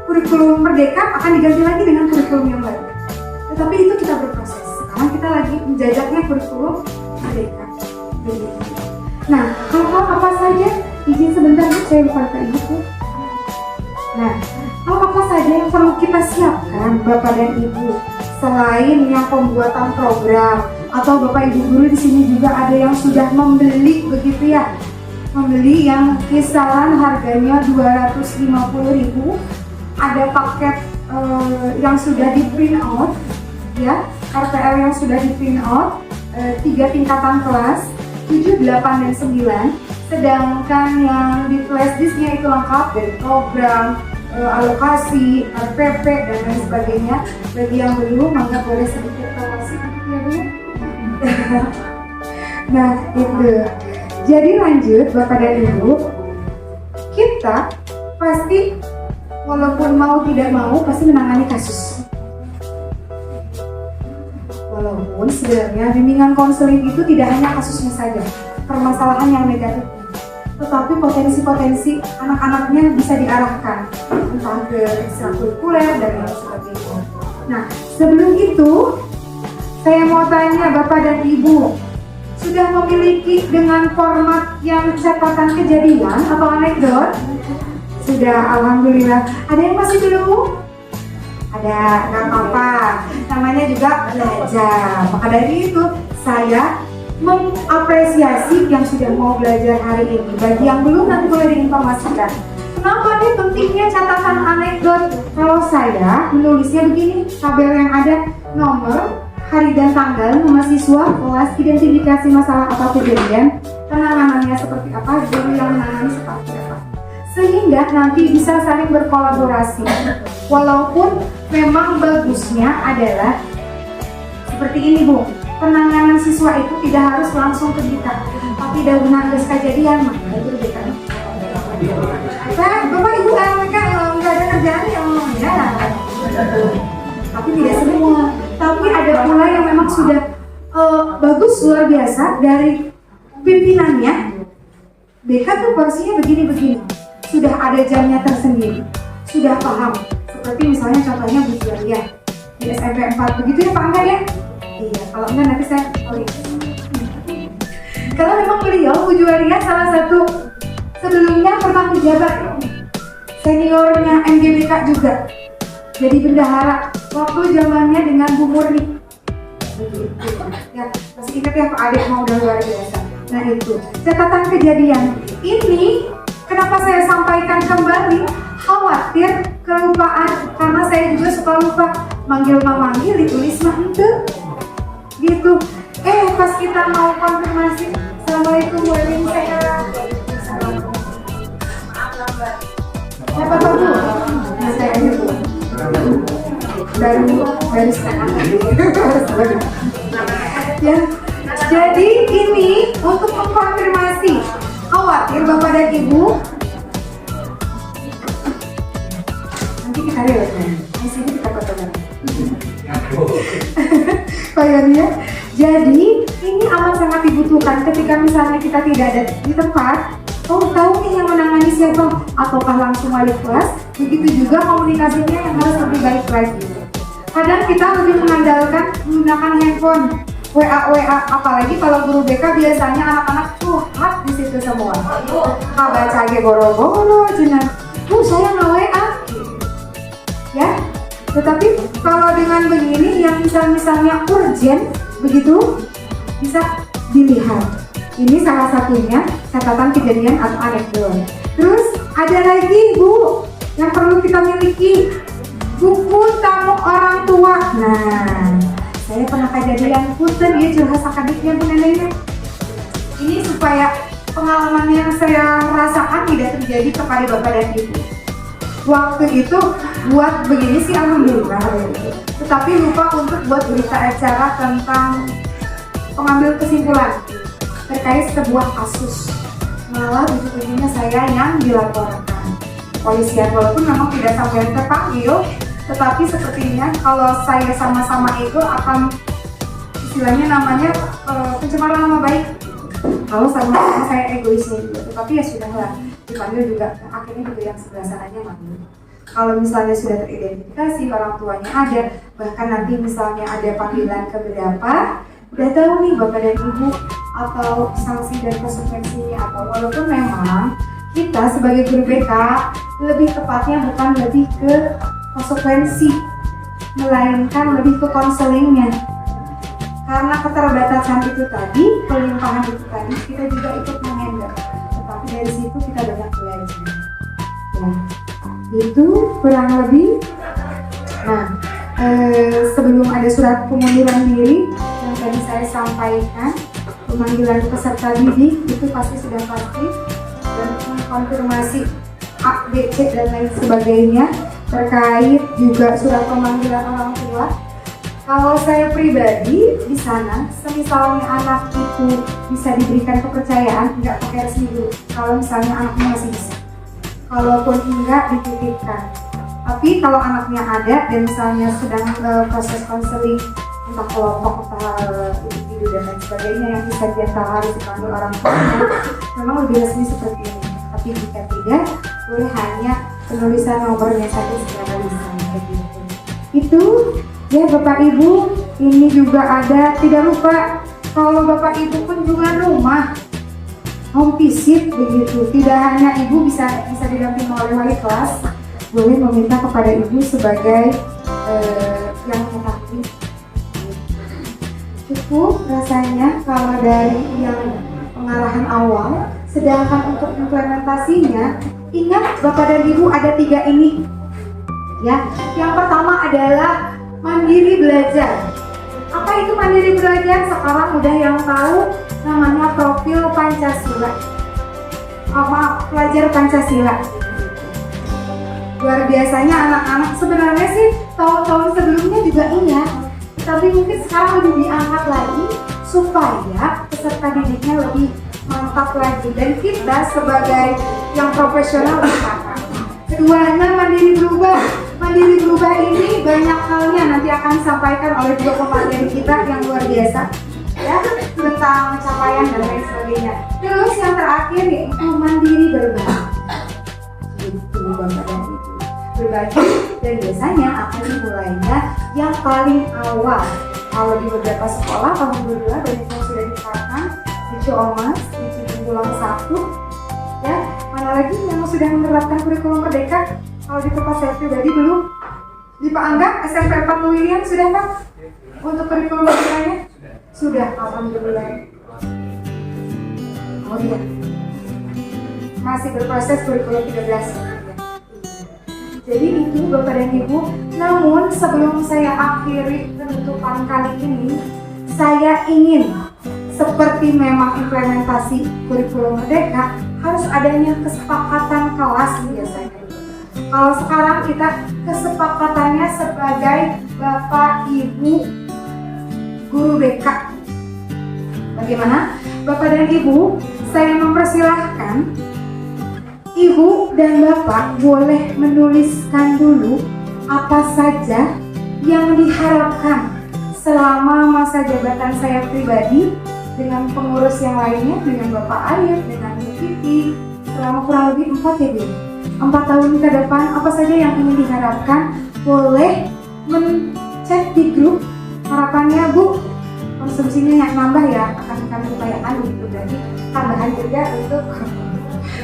kurikulum Merdeka akan diganti lagi dengan kurikulum yang baru. Tetapi itu kita berproses. Sekarang kita lagi menjajaknya kurikulum Merdeka. Nah, hal-hal apa saja? Izin sebentar, saya lupa ke ibu. Nah, hal apa saja yang perlu kita siapkan, Bapak dan Ibu? Selain yang pembuatan program, atau Bapak Ibu guru di sini juga ada yang sudah membeli begitu ya? Membeli yang kisaran harganya 250.000. Ada paket yang sudah di print out, ya, RPL yang sudah di print out, 3 tingkatan kelas, 7, 8, dan 9. Sedangkan yang di flash disknya itu lengkap dari program, alokasi, RPP, dan lain sebagainya. Bagi yang belum, maka boleh sedikit promosi ya Bu. Nah itu. Jadi lanjut Bapak dan Ibu, kita pasti walaupun mau tidak mau pasti menangani kasus. Walaupun sebenarnya bimbingan konseling itu tidak hanya kasusnya saja, permasalahan yang negatif, tetapi potensi-potensi anak-anaknya bisa diarahkan entah ke ekstrakurikuler dan lain sebagainya. Nah, sebelum itu saya mau tanya Bapak dan Ibu, sudah memiliki dengan format yang catatan kejadian atau anekdot? Sudah, alhamdulillah. Ada yang masih belum? Ada, nggak apa-apa. Namanya juga belajar. Maka dari itu saya mengapresiasi yang sudah mau belajar hari ini. Bagi yang belum nanti boleh diinformasikan. Kenapa nih pentingnya catatan anekdot? Kalau saya menulisnya begini, tabel yang ada nomor, hari dan tanggal, nama siswa, kelas, identifikasi masalah atau kejadian, penanganannya seperti apa, guru yang menangani seperti apa. Sehingga nanti bisa saling berkolaborasi. Walaupun memang bagusnya adalah seperti ini Bu. Penanganan siswa itu tidak harus langsung ke kita, tapi dahunan ges kejadian maka itu BK. Bapak Ibu mereka nggak ada kerjaan ya, tapi tidak semua. Tapi ada pula yang memang sudah bagus luar biasa dari pimpinannya. BK tuh porsinya begini-begini, sudah ada jamnya tersendiri, sudah paham. Seperti misalnya contohnya Bu Julia di SMP 4 begitu ya Pak Angga ya? Iya, kalau enggak nanti saya kalau memang beliau Bu Julia salah satu sebelumnya pernah menjabat seniornya MGBK juga, jadi bendahara waktu zamannya dengan Bu Murni. Begitu. Ya, masih ingat ya Pak Adik mau udah luar biasa. Nah itu catatan kejadian ini kenapa saya sampaikan kembali, khawatir kelupaan karena saya juga suka lupa manggil memanggil ditulis mah itu gitu. Pas kita mau konfirmasi, assalamualaikum waalaikumsalam. Siapa tahu Bu? Nah, saya aja Bu. Baru setengah. Ya. Jadi ini untuk mengkonfirmasi, khawatir Bapak dan Ibu. Nanti kita lihat di sini kita fotokan. Kayaknya. Jadi ini amat sangat dibutuhkan ketika misalnya kita tidak ada di tempat. Tahu nih yang menangani siapa? Ataukah langsung wali kelas? Begitu juga komunikasinya yang harus lebih baik lagi. Kadang kita lebih mengandalkan menggunakan handphone. WA, apalagi kalau guru BK biasanya anak-anak curhat di situ semua. Baca ge boro-boro jenang. Saya nggak WA. Ya. Tetapi kalau dengan begini yang misalnya urgent begitu bisa dilihat. Ini salah satunya catatan kejadian atau anekdot. Terus ada lagi Bu yang perlu kita miliki, buku tamu orang tua. Nah, saya pernah kejadian punten ya curhat sakadiknya Bu neneknya. Ini supaya pengalaman yang saya rasakan tidak terjadi kepada Bapak dan Ibu. Waktu itu buat begini sih alhamdulillah, tetapi lupa untuk buat berita acara tentang pengambil kesimpulan terkait sebuah kasus. Malah ujung-ujungnya saya yang dilaporkan. kepolisian, walaupun memang tidak sampai terpanggil, tetapi sepertinya kalau saya sama-sama ego akan istilahnya namanya pencemaran nama baik. Kalau sama saya egoisnya juga, tetapi ya sudahlah, dipanggil juga, akhirnya juga yang sebelah sananya manggil. Kalau misalnya sudah teridentifikasi, orang tuanya ada, bahkan nanti misalnya ada panggilan keberapa, udah tahu nih bapak dan ibu atau sanksi dan konsekuensinya apa. Walaupun memang kita sebagai guru BK lebih tepatnya bukan lebih ke konsekuensi, melainkan lebih ke konselingnya. Karena keterbatasan itu tadi, pelimpahan itu tadi, kita juga ikut mengendal. Tetapi dari situ kita banyak belajar. Ya, itu kurang lebih. Nah, sebelum ada surat pengunduran diri yang tadi saya sampaikan, pemanggilan peserta didik itu pasti sudah pasti, dan konfirmasi A, B, C dan lain sebagainya terkait juga surat pemanggilan orang tua. Kalau saya pribadi di sana, semisalnya anak itu bisa diberikan kepercayaan, nggak pakai resmi dulu. Kalau misalnya anaknya masih bisa, kalaupun enggak dititipkan. Tapi kalau anaknya ada dan misalnya sedang proses konseling, entah kelompok, entah individu dan lain sebagainya yang bisa diantara harus dipanggil orang tuanya, memang lebih resmi seperti ini. Tapi jika tidak, boleh hanya penulisan nomornya saja secara lisan begitu. Itu ya Bapak Ibu, ini juga ada, tidak lupa kalau Bapak Ibu kunjungan rumah, home visit begitu. Tidak hanya Ibu bisa didampingi oleh wali kelas, boleh meminta kepada Ibu sebagai yang mengetahui. Cukup rasanya kalau dari yang pengarahan awal, sedangkan untuk implementasinya, ingat Bapak dan Ibu ada 3 ini. Ya, yang pertama adalah mandiri belajar. Apa itu mandiri belajar? Sekarang udah yang tahu namanya profil Pancasila. Pelajar Pancasila. Luar biasanya anak-anak sebenarnya sih tahun-tahun sebelumnya juga iya, tapi mungkin sekarang lebih diangkat lagi supaya peserta didiknya lebih mantap lagi dan kita sebagai yang profesional lebih paham. Keduanya mandiri berubah. Mandiri berubah ini banyak halnya nanti akan disampaikan oleh dua pemateri kita yang luar biasa ya, tentang capaian dan lain sebagainya. Terus yang terakhir yaitu mandiri berbagi. Itu Bapak dan Ibu. Berbagi dan biasanya akan dimulainya yang paling awal. Kalau di beberapa sekolah tahun 22 banyak yang sudah diterapkan di Ciomas, di Cibunggulang 1 ya, mana lagi yang sudah menerapkan kurikulum merdeka. Kalau di tempat saya pribadi belum. Di Pak Angga, SMP 4 William sudah Pak? Untuk kurikulum merdekanya? Sudah, alhamdulillah. Oh iya. Masih berproses kurikulum 13. Jadi itu Bapak dan Ibu. Namun sebelum saya akhiri penutupan kali ini, saya ingin seperti memang implementasi kurikulum merdeka harus adanya kesepakatan kelas biasanya. Kalau sekarang kita kesepakatannya sebagai Bapak Ibu guru BK. Bagaimana? Bapak dan Ibu, saya mempersilahkan Ibu dan Bapak boleh menuliskan dulu apa saja yang diharapkan selama masa jabatan saya pribadi dengan pengurus yang lainnya, dengan Bapak Ayub, dengan Bu Titi, selama kurang lebih 4 ya Bu? 4 tahun ke depan, apa saja yang ingin diharapkan, boleh mencet di grup. Harapannya Bu, konsumsinya yang nambah ya, akan kami upayakan gitu, berarti tambahan kerja untuk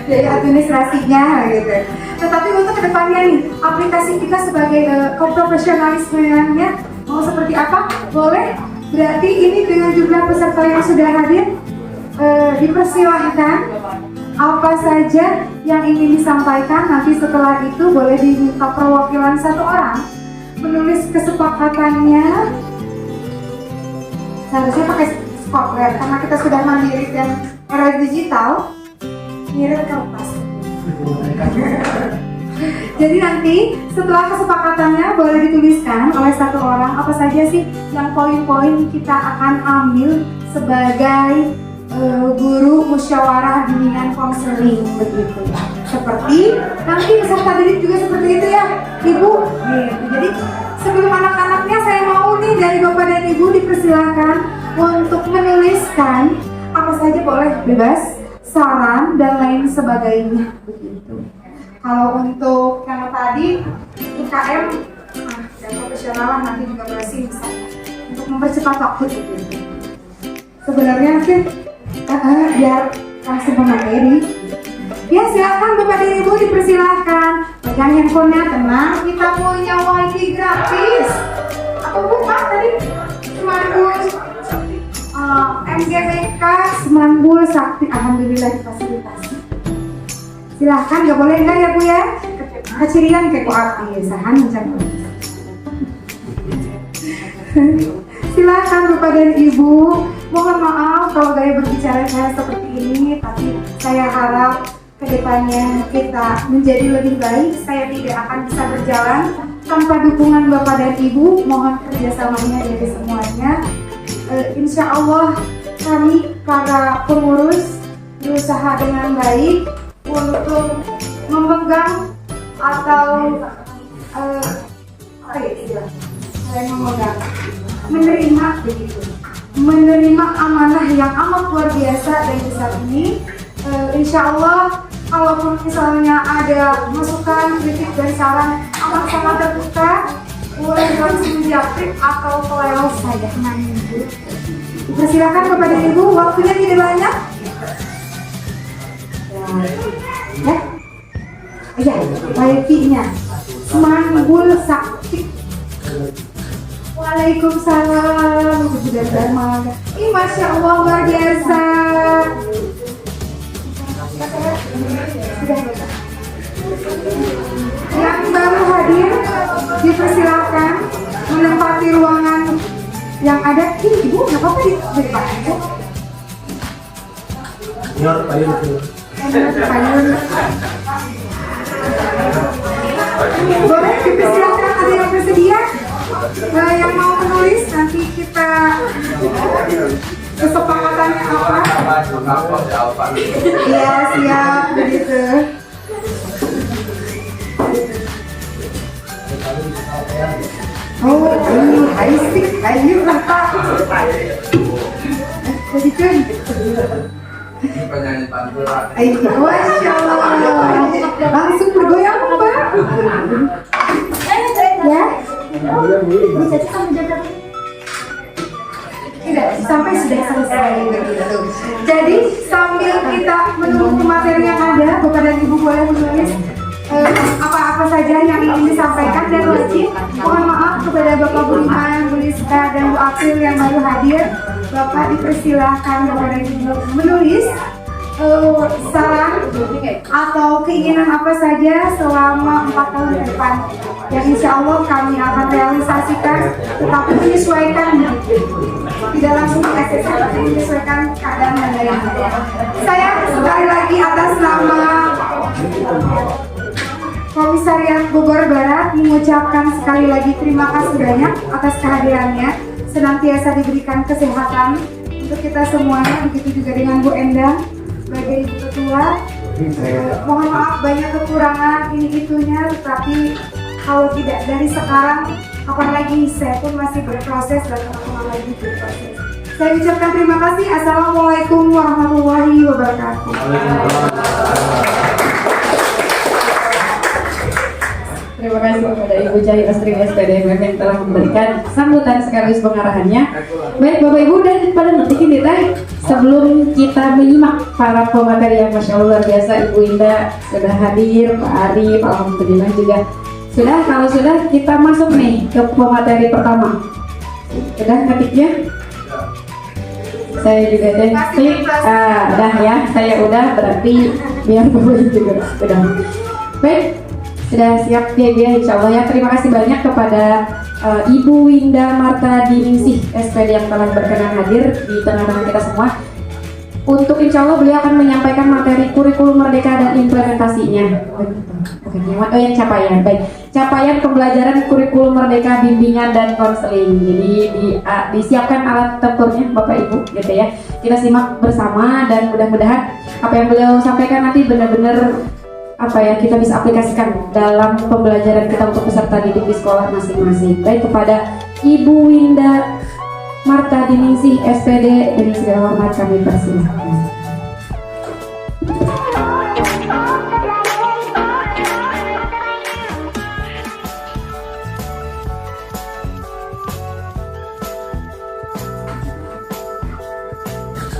dari administrasinya gitu. Tetapi untuk kedepannya nih, aplikasi kita sebagai keprofesionalismenya mau seperti apa? Boleh. Berarti ini dengan jumlah peserta yang sudah hadir, dipersilahkan apa saja yang ingin disampaikan. Nanti setelah itu boleh diminta perwakilan 1 orang menulis kesepakatannya. Seharusnya pakai Skotlet karena kita sudah mandiri dan era digital, mirip kertas. Jadi nanti setelah kesepakatannya boleh dituliskan oleh 1 orang apa saja sih yang poin-poin kita akan ambil sebagai guru musyawarah bimbingan konseling begitu ya. seperti nanti peserta didik juga seperti itu ya Ibu. Jadi sebelum anak-anaknya saya mau nih dari Bapak dan Ibu dipersilakan untuk menuliskan apa saja, boleh bebas, saran dan lain sebagainya begitu. Kalau untuk yang tadi UKM dan profesional nanti juga masih bisa untuk mempercepat waktu begitu. Sebenarnya sih biar langsung pemateri. Ya silakan Bapak dan Ibu dipersilakan. Pegang handphonenya, tenang, kita punya wifi gratis. Apa bukan tadi? Semangul MGBK Semangul Sakti, alhamdulillah difasilitasi. Silahkan, nggak boleh enggak ya Bu ya? Kecirian kayak api, sahan mencari. Silakan Bapak dan Ibu. Mohon maaf kalau gaya berbicara saya seperti ini, tapi saya harap kedepannya kita menjadi lebih baik. Saya tidak akan bisa berjalan tanpa dukungan Bapak dan Ibu. Mohon kerjasamanya dari semuanya. Insya Allah kami para pengurus berusaha dengan baik untuk memegang atau menerima begitu, menerima amanah yang amat luar biasa dan besar ini. Insya Allah kalaupun misalnya ada masukan, kritik dan saran amat sangat terbuka, boleh langsung japrik atau kelewat saya nanti. Persilakan Bapak dan Ibu, waktunya tidak banyak. Ya, wifi-nya Semangul Sakti. Waalaikumsalam. Ih, Masya Allah luar biasa. Yang baru hadir dipersilakan menempati ruangan yang ada. Ibu nggak apa-apa di depan aja. Boleh dipersilakan, ada yang bersedia yang mau menulis, nanti kita kesepakatannya apa? Iya siap begitu. Oh ini ayo lah Pak. Jadi kan Masya Allah, langsung bergoyang Pak. Ya. Tidak, sampai sudah selesai begitu. Jadi sambil kita menunggu materi yang ada, Bapak dan Ibu boleh menulis apa-apa saja yang ingin disampaikan dan wajib. Mohon maaf kepada Bapak Budiman, Bu Rizka dan Bu April yang baru hadir. Bapak dipersilahkan Bapak dan Ibu menulis saran atau keinginan apa saja selama 4 tahun ke depan yang insya Allah kami akan realisasikan, tetapi menyesuaikan, tidak langsung dieksekusi, tapi menyesuaikan keadaan dan daya. Saya sekali lagi atas nama Komisariat Bogor Barat mengucapkan sekali lagi terima kasih banyak atas kehadirannya, senantiasa diberikan kesehatan untuk kita semuanya, begitu juga dengan Bu Endang sebagai Ibu Ketua. Mohon maaf banyak kekurangan ini itunya, tetapi kalau tidak dari sekarang, kapan lagi saya pun masih berproses dan teman-teman lagi berproses. Saya ucapkan terima kasih. Assalamualaikum warahmatullahi wabarakatuh. Terima kasih kepada Ibu Cahaya Astri SPDMF yang telah memberikan sambutan sekaligus pengarahannya. Baik Bapak Ibu dan pada detik ini sebelum kita menyimak para pemateri yang Masya Allah luar biasa, Ibu Indah sudah hadir, Pak Arif, alhamdulillah juga sudah. Kalau sudah kita masuk nih ke pemateri pertama. Sudah ketiknya? Saya juga deh klik, dah ya, saya udah, berarti biar Bapak Ibu juga sudah. Baik. Sudah siap ya, insya Allah ya. Terima kasih banyak kepada Ibu Winda Marta Diningsih SPD yang telah berkenan hadir di tengah-tengah kita semua. Untuk insya Allah beliau akan menyampaikan materi kurikulum merdeka dan implementasinya. Oh yang capaian, baik. Capaian pembelajaran kurikulum merdeka, bimbingan dan konseling. Jadi disiapkan alat tempurnya Bapak Ibu, gitu ya. Kita simak bersama dan mudah-mudahan apa yang beliau sampaikan nanti benar-benar apa ya kita bisa aplikasikan dalam pembelajaran kita untuk peserta didik di sekolah masing-masing. Baik, kepada Ibu Winda Marta Diningsih SPD dengan segala hormat kami persilahkan.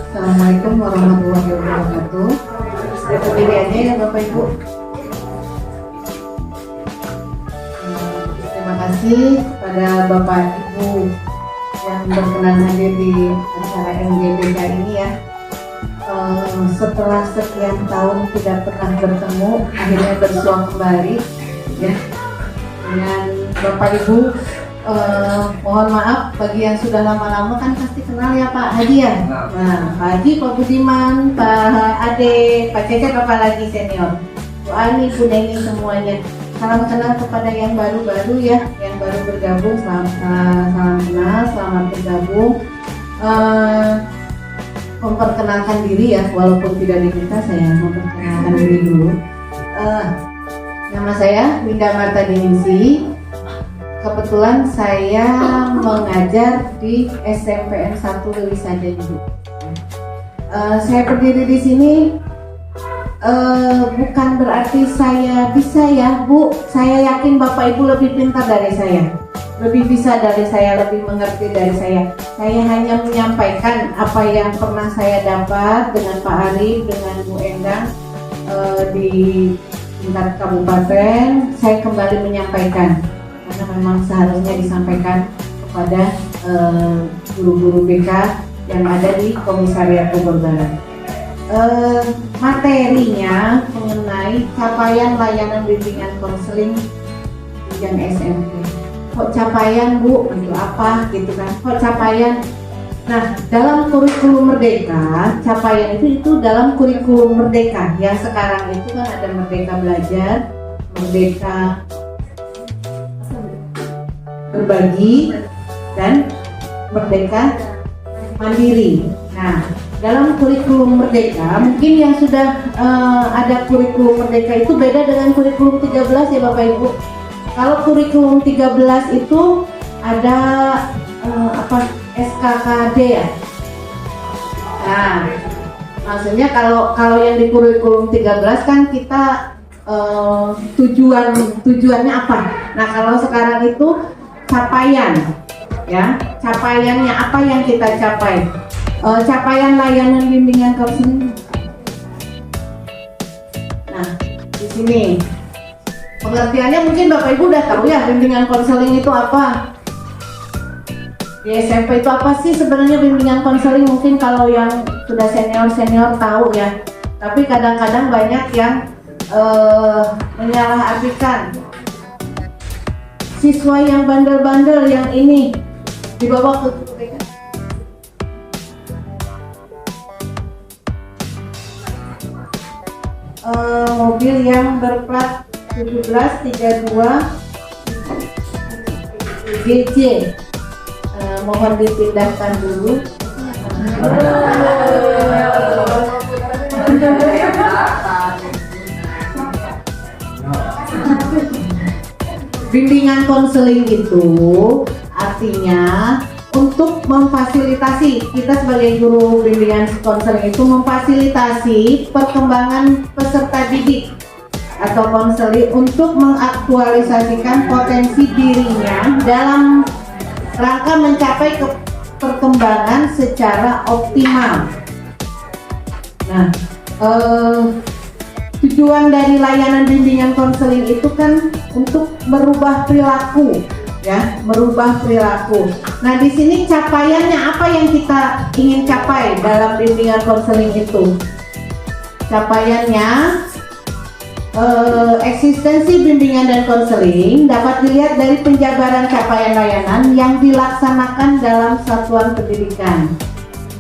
Assalamualaikum warahmatullahi wabarakatuh. Berdiri aja ya Bapak Ibu. Terima kasih kepada Bapak Ibu yang berkenan hadir di acara MGBK ini ya. Setelah sekian tahun tidak pernah bertemu, akhirnya bersua kembali ya dengan Bapak Ibu. Mohon maaf bagi yang sudah lama-lama kan pasti kenal ya Pak Haji ya. Nah, Pak Haji, Pak Budiman, Pak Ade, Pak Cecep apalagi senior, Bu Ani, Bu Neni semuanya. Salam kenal kepada yang baru-baru ya, yang baru bergabung. Salam kenal, selamat bergabung. Memperkenalkan diri ya, walaupun tidak diminta saya memperkenalkan diri dulu. Nama saya Winda Marta Diningsih. Kebetulan saya mengajar di SMPN 1 Lili Saja Ibu. Saya berdiri di sini bukan berarti saya bisa ya Bu. Saya yakin Bapak Ibu lebih pintar dari saya, lebih bisa dari saya, lebih mengerti dari saya. Saya hanya menyampaikan apa yang pernah saya dapat dengan Pak Arif, dengan Bu Endang di tingkat kabupaten. Saya kembali menyampaikan karena memang seharusnya disampaikan kepada guru-guru BK yang ada di Komisariat Bogor Barat. Materinya mengenai capaian layanan bimbingan konseling jenjang SMP. Kok capaian Bu? Itu apa gitu kan? Kok capaian? Nah, dalam kurikulum Merdeka, capaian itu dalam kurikulum Merdeka yang sekarang itu kan ada Merdeka Belajar, Merdeka Berbagi, dan Merdeka Mandiri. Nah, dalam kurikulum Merdeka, mungkin yang sudah ada kurikulum Merdeka itu beda dengan kurikulum 13 ya Bapak Ibu. Kalau kurikulum 13 itu ada SKKD ya. Nah, maksudnya kalau yang di kurikulum 13 kan kita tujuannya apa? Nah, kalau sekarang itu capaian, ya, capaiannya apa yang kita capai? Capaian layanan bimbingan konseling. Nah, di sini pengertiannya mungkin Bapak Ibu udah tahu ya bimbingan konseling itu apa. Di SMP itu apa sih sebenarnya bimbingan konseling? Mungkin kalau yang sudah senior tahu ya. Tapi kadang-kadang banyak yang menyalahartikan. Siswa yang bandel-bandel yang ini dibawa ke mobil yang berplat 1732 GJ. Mohon dipindahkan dulu. Bimbingan konseling itu artinya untuk memfasilitasi, kita sebagai guru bimbingan konseling itu memfasilitasi perkembangan peserta didik atau konseling untuk mengaktualisasikan potensi dirinya dalam rangka mencapai perkembangan secara optimal. Nah, tujuan dari layanan bimbingan konseling itu kan untuk merubah perilaku, ya, merubah perilaku. Nah, di sini capaiannya apa yang kita ingin capai dalam bimbingan konseling itu? Capaiannya eksistensi bimbingan dan konseling dapat dilihat dari penjabaran capaian layanan yang dilaksanakan dalam satuan pendidikan.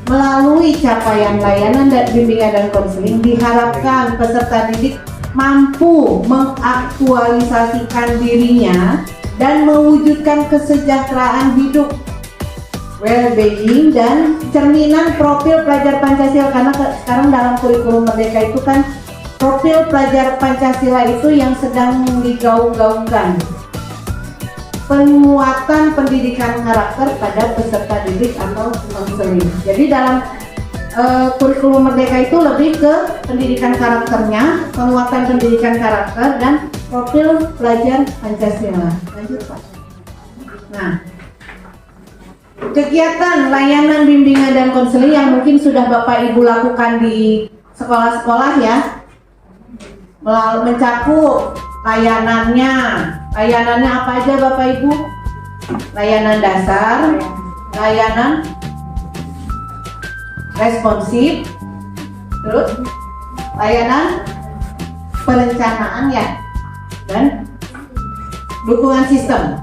Melalui capaian layanan dan bimbingan dan konseling diharapkan peserta didik mampu mengaktualisasikan dirinya dan mewujudkan kesejahteraan hidup, well-being, dan cerminan profil pelajar Pancasila. Karena sekarang dalam kurikulum Merdeka itu kan profil pelajar Pancasila itu yang sedang digaung-gaungkan. Penguatan pendidikan karakter pada peserta didik atau konseling. Jadi dalam kurikulum Merdeka itu lebih ke pendidikan karakternya, penguatan pendidikan karakter dan profil pelajar Pancasila. Lanjut Pak. Nah, kegiatan layanan bimbingan dan konseling yang mungkin sudah Bapak Ibu lakukan di sekolah-sekolah ya, mencakup layanannya apa aja Bapak Ibu? Layanan dasar, layanan responsif, terus layanan perencanaan ya, dan dukungan sistem.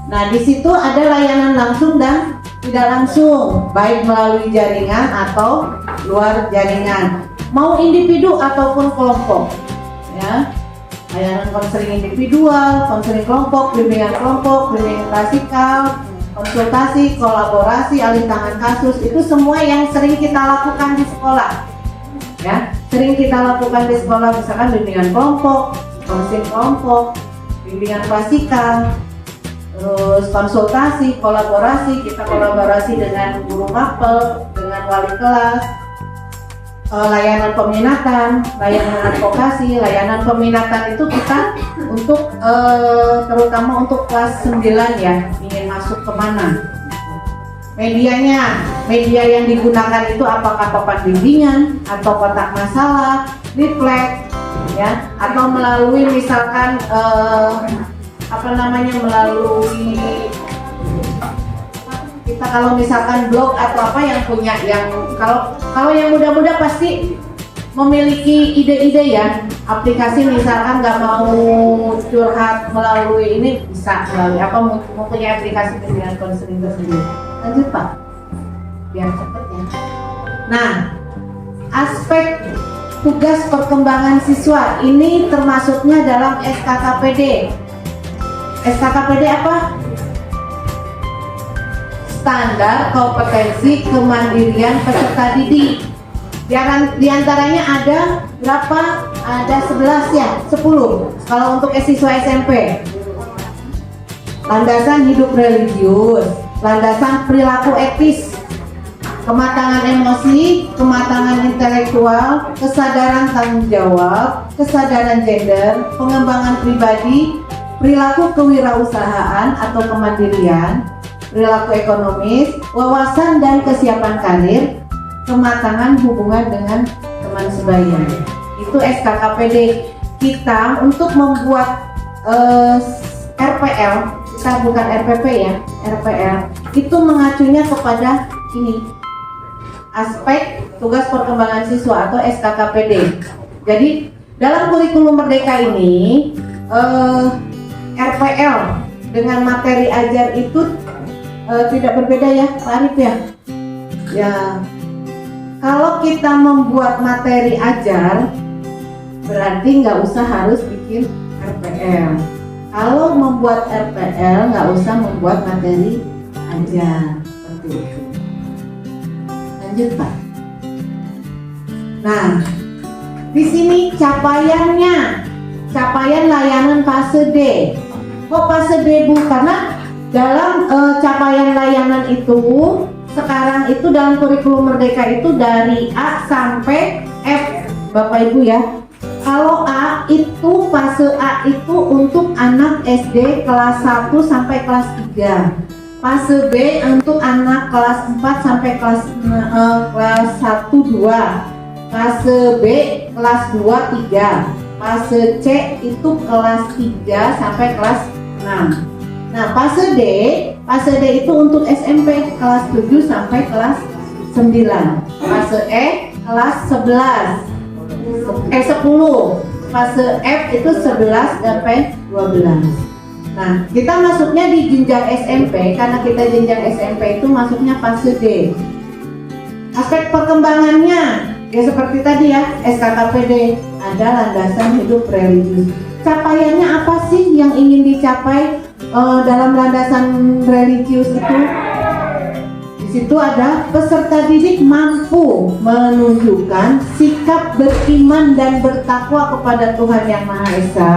Nah, di situ ada layanan langsung dan tidak langsung, baik melalui jaringan atau luar jaringan, mau individu ataupun kelompok. Ya, layanan konseling individual, konseling kelompok, bimbingan klasikal, konsultasi, kolaborasi, alih tangan kasus, itu semua yang sering kita lakukan di sekolah. Ya, sering kita lakukan di sekolah, misalkan bimbingan kelompok, konseling kelompok, bimbingan klasikal, terus konsultasi, kolaborasi, kita kolaborasi dengan guru mapel, dengan wali kelas, layanan peminatan, layanan advokasi. Layanan peminatan itu kita untuk terutama untuk kelas 9 ya, ingin masuk kemana. Medianya, media yang digunakan itu apakah papan bimbingan atau kotak masalah, leaflet, ya, atau melalui misalkan melalui kita kalau misalkan blog atau apa yang punya, yang kalau yang muda-muda pasti memiliki ide-ide ya, aplikasi misalkan nggak mau curhat melalui ini, bisa melalui apa, mempunyai aplikasi bimbingan konseling tersebut. Lanjut Pak, biar cepet ya. Nah, aspek tugas perkembangan siswa ini termasuknya dalam SKKPD. SKKPD apa? Standar kompetensi kemandirian peserta didik. Di antaranya ada berapa? Ada 11 ya, 10 kalau untuk siswa SMP. Landasan hidup religius, landasan perilaku etis, kematangan emosi, kematangan intelektual, kesadaran tanggung jawab, kesadaran gender, pengembangan pribadi, perilaku kewirausahaan atau kemandirian, perilaku ekonomis, wawasan dan kesiapan karir, kematangan hubungan dengan teman sebaya. Itu SKKPD. Kita untuk membuat RPL, kita bukan RPP ya, RPL, itu mengacunya kepada ini, aspek tugas perkembangan siswa atau SKKPD. Jadi dalam kurikulum Merdeka ini RPL dengan materi ajar itu tidak berbeda ya Pak Arif ya. Ya, kalau kita membuat materi ajar berarti nggak usah harus bikin RPL. Kalau membuat RPL nggak usah membuat materi ajar, seperti itu. Lanjut Pak. Nah, di sini capaian layanan fase D. Kok fase D Bu? Karena dalam capaian layanan itu sekarang itu dalam kurikulum Merdeka itu dari A sampai F Bapak Ibu ya. Kalau A itu fase A itu untuk anak SD kelas 1 sampai kelas 3. Fase B untuk anak kelas 4 sampai kelas 1 2. Fase B kelas 2 3. Fase C itu kelas 3 sampai kelas 6. Nah, fase D itu untuk SMP kelas 7 sampai kelas 9. Fase E kelas 10. Fase F itu 11 sampai 12. Nah, kita masuknya di jenjang SMP karena kita jenjang SMP itu masuknya fase D. Aspek perkembangannya ya seperti tadi ya, SKKPD, ada landasan hidup religius. Capaiannya apa sih yang ingin dicapai dalam landasan religius itu? Di situ ada peserta didik mampu menunjukkan sikap beriman dan bertakwa kepada Tuhan Yang Maha Esa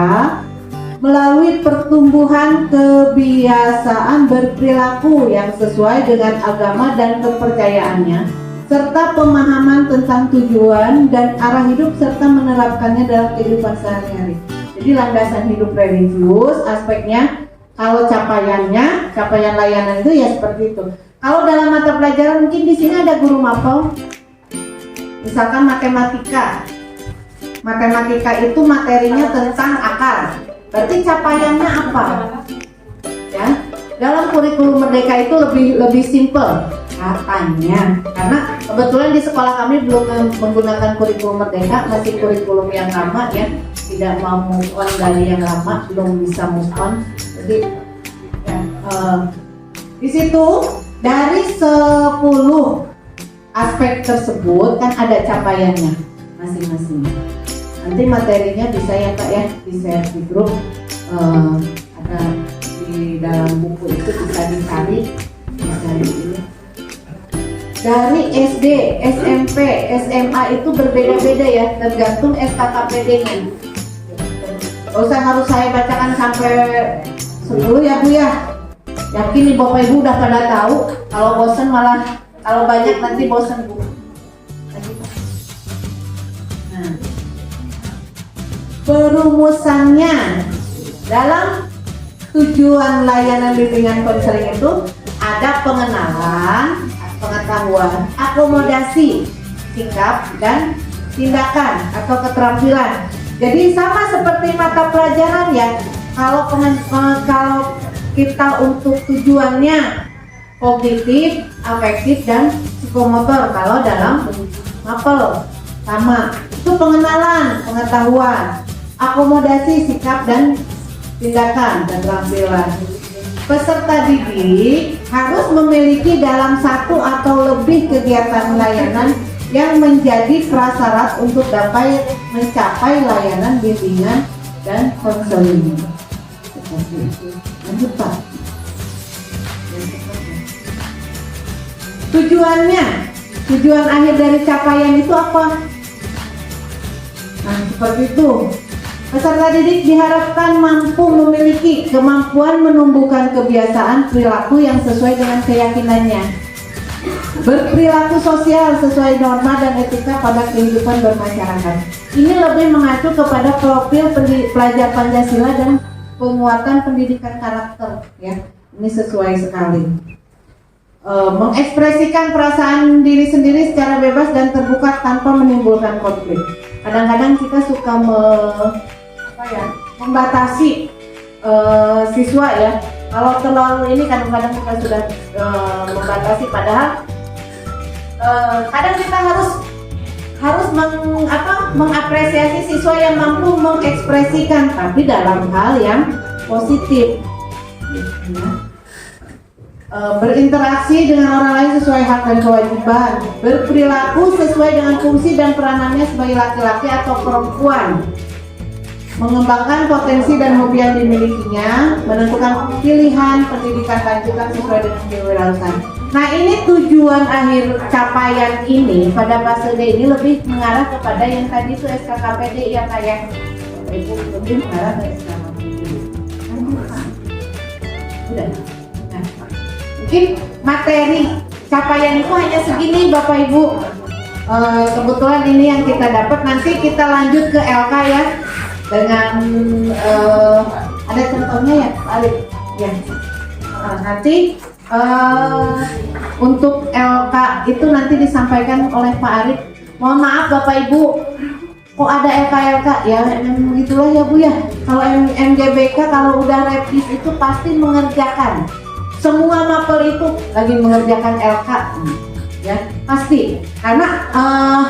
melalui pertumbuhan kebiasaan berperilaku yang sesuai dengan agama dan kepercayaannya, serta pemahaman tentang tujuan dan arah hidup serta menerapkannya dalam kehidupan sehari-hari. Jadi landasan hidup religius aspeknya, kalau capaian layanan itu ya seperti itu. Kalau dalam mata pelajaran mungkin di sini ada guru mapel, misalkan matematika. Matematika itu materinya tentang akar. Berarti capaiannya apa? Ya, dalam kurikulum Merdeka itu lebih simple katanya. Karena kebetulan di sekolah kami belum menggunakan kurikulum Merdeka, masih kurikulum yang lama ya. Tidak mau move on dari yang lama, belum bisa move on. Jadi ya, di situ dari 10 aspek tersebut kan ada capaiannya masing-masing. Nanti materinya bisa ya Kak ya di share di grup, ada di dalam buku itu bisa dicari ini. Dari SD, SMP, SMA itu berbeda-beda ya, tergantung SKKPD-nya. Gak usah harus saya bacakan sampai 10 ya Bu ya. Yakin nih Bapak Ibu udah pada tahu. Kalau bosen malah, kalau banyak nanti bosen Bu. Nah, perumusannya dalam tujuan layanan bimbingan konseling itu ada pengenalan, pengetahuan, akomodasi, sikap, dan tindakan atau keterampilan. Jadi sama seperti mata pelajaran ya. Kalau kita untuk tujuannya kognitif, afektif, dan psikomotor. Kalau dalam mapel sama itu pengenalan, pengetahuan, akomodasi, sikap, dan tindakan dan keterampilan. Peserta didik harus memiliki dalam satu atau lebih kegiatan layanan yang menjadi prasyarat untuk dapat mencapai layanan bimbingan dan konseling. Lanjut Pak. Tujuan akhir dari capaian itu apa? Nah, seperti itu. Peserta didik diharapkan mampu memiliki kemampuan menumbuhkan kebiasaan perilaku yang sesuai dengan keyakinannya, berperilaku sosial sesuai norma dan etika pada kehidupan bermasyarakat. Ini lebih mengacu kepada profil pelajar Pancasila dan penguatan pendidikan karakter ya. Ini sesuai sekali. Mengekspresikan perasaan diri sendiri secara bebas dan terbuka tanpa menimbulkan konflik. Kadang-kadang kita suka membatasi siswa ya. Kalau terlalu ini kadang-kadang kita sudah membatasi, padahal kadang kita harus mengapresiasi siswa yang mampu mengekspresikan, tapi dalam hal yang positif. Berinteraksi dengan orang lain sesuai hak dan kewajiban, berperilaku sesuai dengan fungsi dan peranannya sebagai laki-laki atau perempuan, mengembangkan potensi dan hobi yang dimilikinya, menentukan pilihan pendidikan lanjutan sesuai dengan kewirausahaan. Nah, ini tujuan akhir capaian ini pada fase D ini lebih mengarah kepada yang tadi itu SKKPD ya kayak Ibu lebih mengarah ke SKKPD. Udah. Nah, mungkin materi capaian itu hanya segini Bapak Ibu. Kebetulan ini yang kita dapat, nanti kita lanjut ke LK ya. Dengan ada contohnya ya Pak Alif ya. Nanti untuk LK itu nanti disampaikan oleh Pak Arif. Mohon maaf Bapak Ibu, kok ada LK ya, begitulah ya Bu ya. Kalau MGBK kalau udah repis itu pasti mengerjakan. Semua mapel itu lagi mengerjakan LK ya, pasti. Karena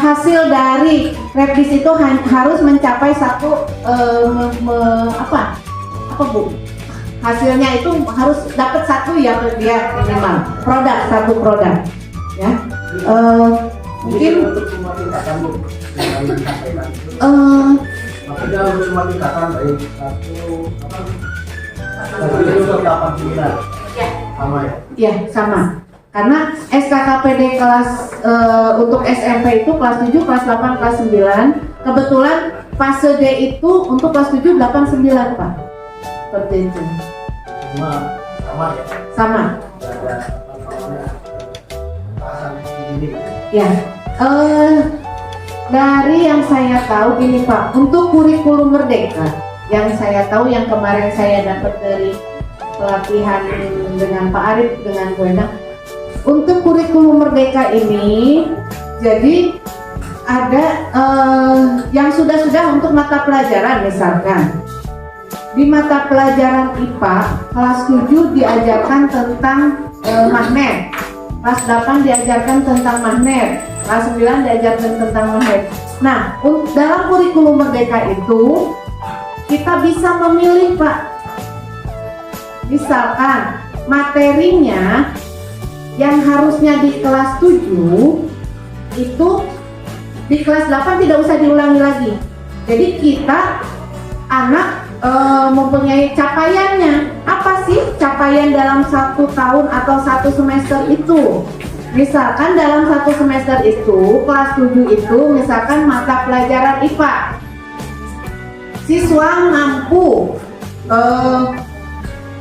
hasil dari repis itu harus mencapai satu apa Bu? Hasilnya itu harus dapat satu ya dia minimal satu produk ya. Mungkin untuk semua tingkatan Bu, maksudnya untuk semua tingkatan dari 1 sampai 89 ya. sama ya? Iya sama. Karena SKKPD kelas untuk SMP itu kelas 7, kelas 8, kelas 9. Kebetulan fase D itu untuk kelas 7, 8, 9 Pak. Seperti itu. Sama ya. Sama. Ada apa namanya bahasan ini. Ya. Dari yang saya tahu gini Pak, untuk kurikulum Merdeka yang saya tahu yang kemarin saya dapat dari pelatihan dengan Pak Arif dengan Bu Endang, untuk kurikulum Merdeka ini jadi ada yang sudah-sudah untuk mata pelajaran. Misalkan di mata pelajaran IPA kelas 7 diajarkan tentang magnet, kelas 8 diajarkan tentang magnet, kelas 9 diajarkan tentang magnet. Nah, dalam kurikulum Merdeka itu kita bisa memilih Pak. Misalkan materinya yang harusnya di kelas 7 itu di kelas 8 tidak usah diulangi lagi. Jadi kita anak mempunyai capaiannya. Apa sih capaian dalam 1 tahun atau 1 semester itu? Misalkan dalam 1 semester itu kelas 7 itu misalkan mata pelajaran IPA, siswa mampu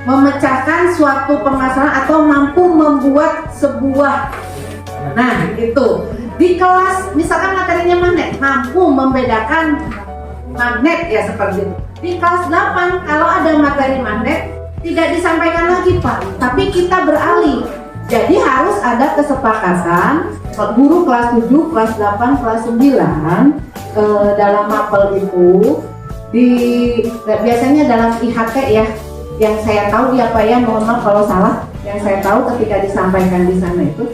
memecahkan suatu permasalahan atau mampu membuat sebuah, nah itu di kelas misalkan materinya magnet, mampu membedakan magnet ya seperti itu. Di kelas 8 kalau ada materi magnet tidak disampaikan lagi Pak, tapi kita beralih. Jadi harus ada kesepakatan guru kelas 7, kelas 8, kelas 9 dalam mapel itu biasanya dalam IHT ya, yang saya tahu di apa ya, mohon maaf kalau salah, yang saya tahu ketika disampaikan di sana itu.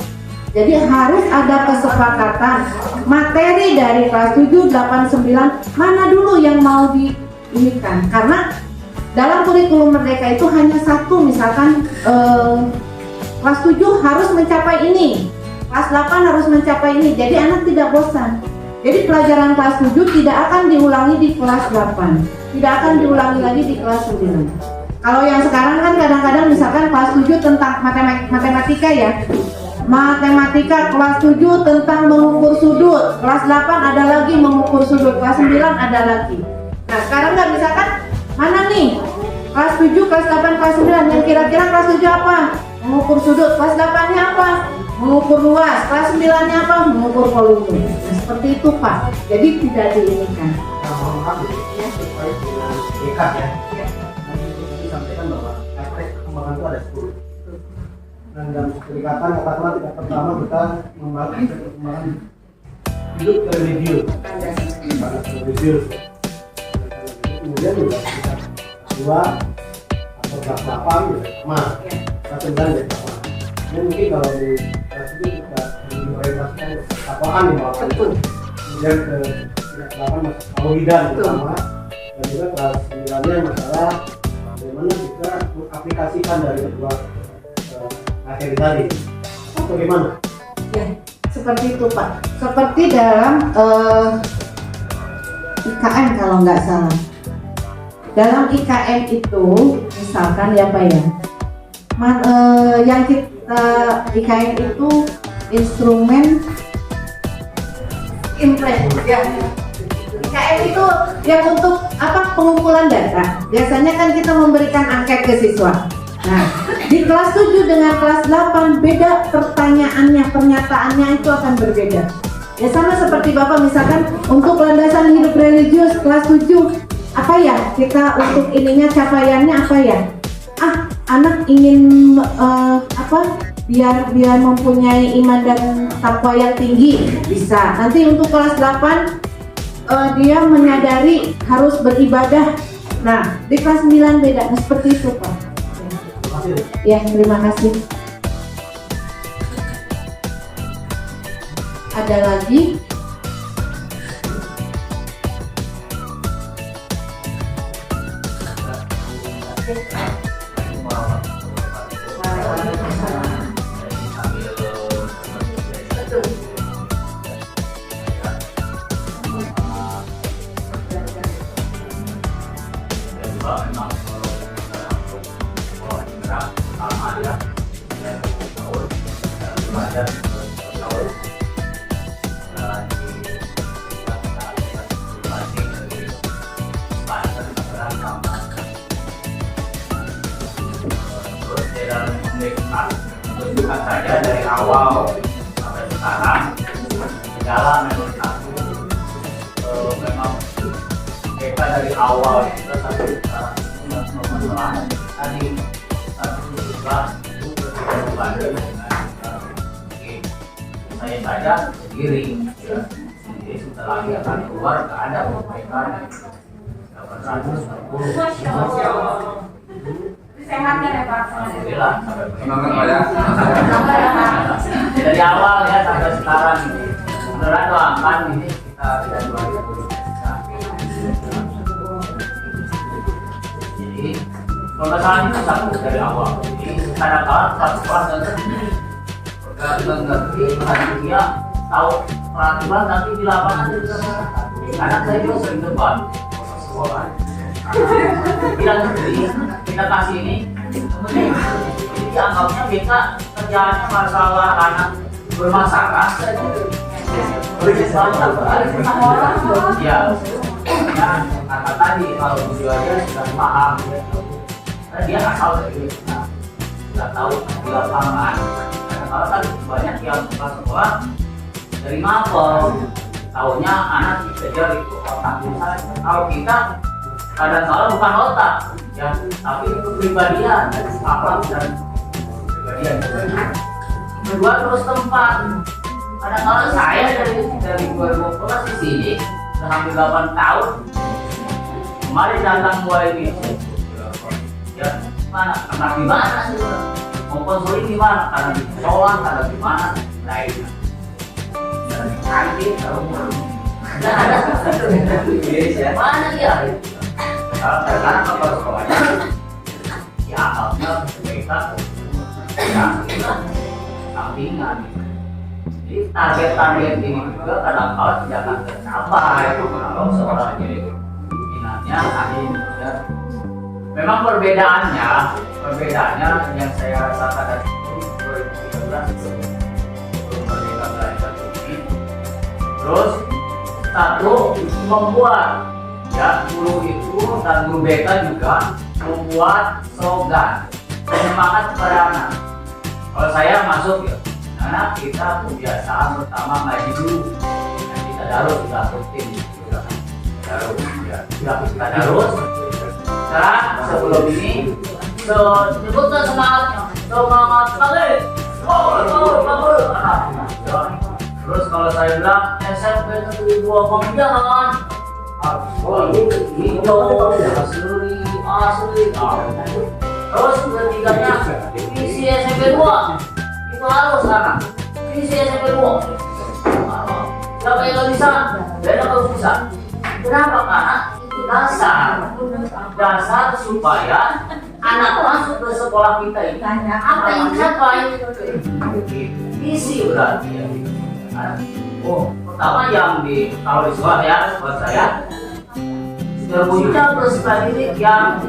Jadi harus ada kesepakatan materi dari kelas 7, 8, 9 mana dulu yang mau diinikan. Karena dalam kurikulum Merdeka itu hanya satu, misalkan kelas 7 harus mencapai ini, kelas 8 harus mencapai ini. Jadi anak tidak bosan. Jadi pelajaran kelas 7 tidak akan diulangi di kelas 8, tidak akan diulangi lagi di kelas 9. Kalau yang sekarang kan kadang-kadang misalkan kelas 7 tentang matematika ya, matematika kelas 7 tentang mengukur sudut, kelas 8 ada lagi mengukur sudut, kelas 9 ada lagi. Nah sekarang kan misalkan mana nih kelas 7, kelas 8, kelas 9, yang kira-kira kelas 7 apa? Mengukur sudut. Kelas 8-nya apa? Mengukur luas. Kelas 9-nya apa? Mengukur volume. Nah, seperti itu Pak. Jadi tidak diinikan. Ya, supaya dengan dekat ya. Disampaikan bahwa efek perkembangan itu ada 10. Dan dalam pendekatan katakanlah tingkat pertama kita membahas efek perkembangan hidup religius. Religius. Kemudian juga tingkat 2 atau kelas 8 juga sama. Kelas 9 juga sama. Ini mungkin kalau di kelas itu kita diorientasikan apaan nih Pak? Kemudian ke tingkat 8 masuk kaulidan pertama, dan juga kelas 9-nya masalah bagaimana kita mengaplikasikan dari kedua materi tadi. Bagaimana? Ya, seperti itu Pak. Seperti dalam IKN kalau nggak salah. Dalam IKN itu misalkan ya Pak ya, yang kita IKN itu instrumen implement ya. IKN itu yang untuk apa, pengumpulan data. Biasanya kan kita memberikan angket ke siswa. Nah, di kelas 7 dengan kelas 8 beda pertanyaannya, pernyataannya itu akan berbeda. Ya sama seperti Bapak misalkan untuk landasan hidup religius kelas 7 apa ya, kita untuk ininya capaiannya apa ya? Anak ingin biar mempunyai iman dan takwa yang tinggi, bisa. Nanti untuk kelas 8 dia menyadari harus beribadah. Nah, di kelas 9 beda. Nah, seperti itu Pak. Ya, terima kasih. Ada lagi? belajar tahun menunjukkan saja dari awal sampai sekarang segala menurut aku memang mereka dari awal kita sampai sekarang sudah masalah tadi satu juga itu berbanding dengan saya saja sendiri ya. Jadi setelah dia akan keluar nggak ada mereka 840. Sehat kan ya Pak? Alhamdulillah Semangat Pak ya. dari awal ya sampai sekarang ini beneran doakan ini kita tidak 2000. Jadi permasalahan itu satu dari awal. Jadi kadang-kadang satu kelas nggak ngerti, dia tahu peraturan tapi di lapangan juga anak saya juga sering debat sekolah. Kita ngerti, kita kasih ini, jadi dianggapnya kita kerjaannya masalah anak bermasalah. Ya, kata tadi kalau video aja sudah paham, karena dia asal dari kita, sudah tahu di lapangan. Kalau kan banyak yang bukan sekolah dari mapel, tahunya anak dikejar itu otak bisa. Kalau kita kadang-kadang bukan otak, ya, tapi itu kepribadian, akhlak dan kepribadian. Kedua terus tempat. Kadang-kadang saya dari 2012 di sini sudah hampir 8 tahun. Kemarin datang mulai bisnis. Ya, mana? Karena di mana sih? Mau konsuling di mana? Karena di Solo, karena di mana? Lainnya. Dan nanti kalau ada mana dia? Kalau sekarang kalau sekolahnya, ya akalnya mereka sampingan. Jadi target-target ini juga kadang-kadang tidak akan tercapai kalau seorang jadi pimpinannya akhir ya. Memang perbedaannya yang saya rasakan dari 2013 sebelum Merdeka Belajar ini. Terus satu membuat ya guru itu dan guru BK juga membuat slogan semangat kepada anak. Kalau saya masuk ya, anak kita kebiasaan pertama ngaji dulu. Nah, kita darus sudah rutin, sudah darus ya, kita darus. Sekarang sebelum ini sebutkan semangatnya, semangat kali. Terus kalau saya bilang SMP negeri 2 Pembiaran, asli. Terus ketiganya visi SMP 2 itu harus anak. Visi SMP 2. Siapa yang nggak bisa? Beda kalau bisa. Kenapa? Karena itu dasar supaya anak masuk ke sekolah kita ini apa yang dicapai. Visi berarti ya. Pertama yang kalau di sekolah ya, buat saya terwujudnya peserta didik yang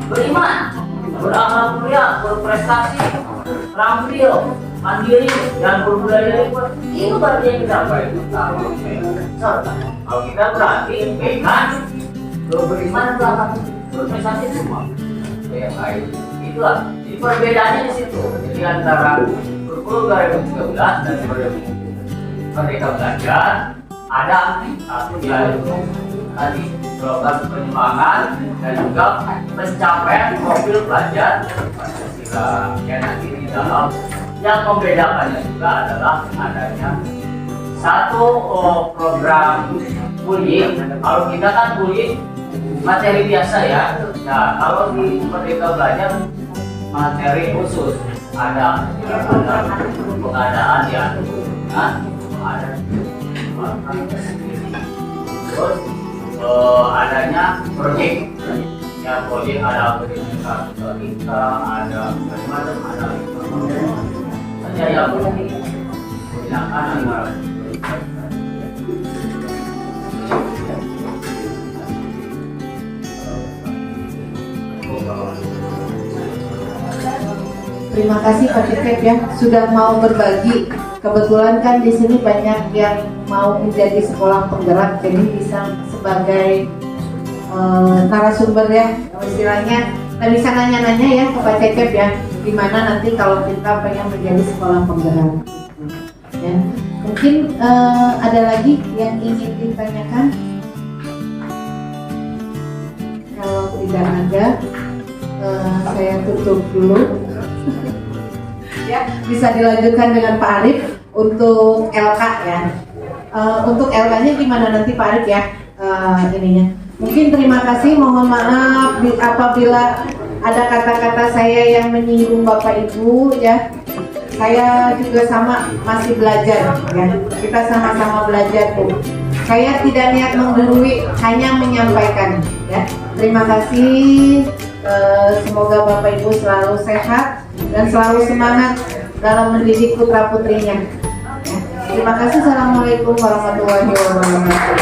beriman, berakhlak mulia, berprestasi, terampil, mandiri, dan berbudaya itu berarti yang kita capai. Kalau kita berarti pegang beriman dan berakhlak berprestasi semua yang baik. Itulah. Jadi perbedaannya di situ. Jadi antara kurikulum 2013 dan 2013 Merdeka Belajar ada satu yaitu tadi program pengembangan dan juga pencapaian profil pelajar Pancasila. Ya nanti di dalam yang membedakannya juga adalah adanya satu program bullying. Kalau kita kan bullying materi biasa ya. Nah kalau di Merdeka Belajar materi khusus ada pengadaan ya. Nah, ada terus adanya proyek ya, proyek ada pendidikan kita ada macam ada saja yang menggunakan Terima kasih Pak Cecep ya sudah mau berbagi. Kebetulan kan di sini banyak yang mau menjadi sekolah penggerak, jadi bisa sebagai narasumber ya, istilahnya. Nah, bisa nanya-nanya ya ke Pak Cecep ya, gimana nanti kalau kita pengen menjadi sekolah penggerak. Ya, mungkin ada lagi yang ingin ditanyakan? Kalau tidak ada, saya tutup dulu. Ya, bisa dilanjutkan dengan Pak Arif untuk LK ya. Untuk LK-nya gimana nanti Pak Arif ya ininya. Mungkin terima kasih, mohon maaf apabila ada kata-kata saya yang menyinggung Bapak Ibu ya. Saya juga sama masih belajar ya. Kita sama-sama belajar Bu. Saya tidak niat menggurui, hanya menyampaikan ya. Terima kasih. Semoga Bapak Ibu selalu sehat dan selalu semangat dalam mendidik putra putrinya. Ya. Terima kasih. Assalamualaikum warahmatullahi wabarakatuh.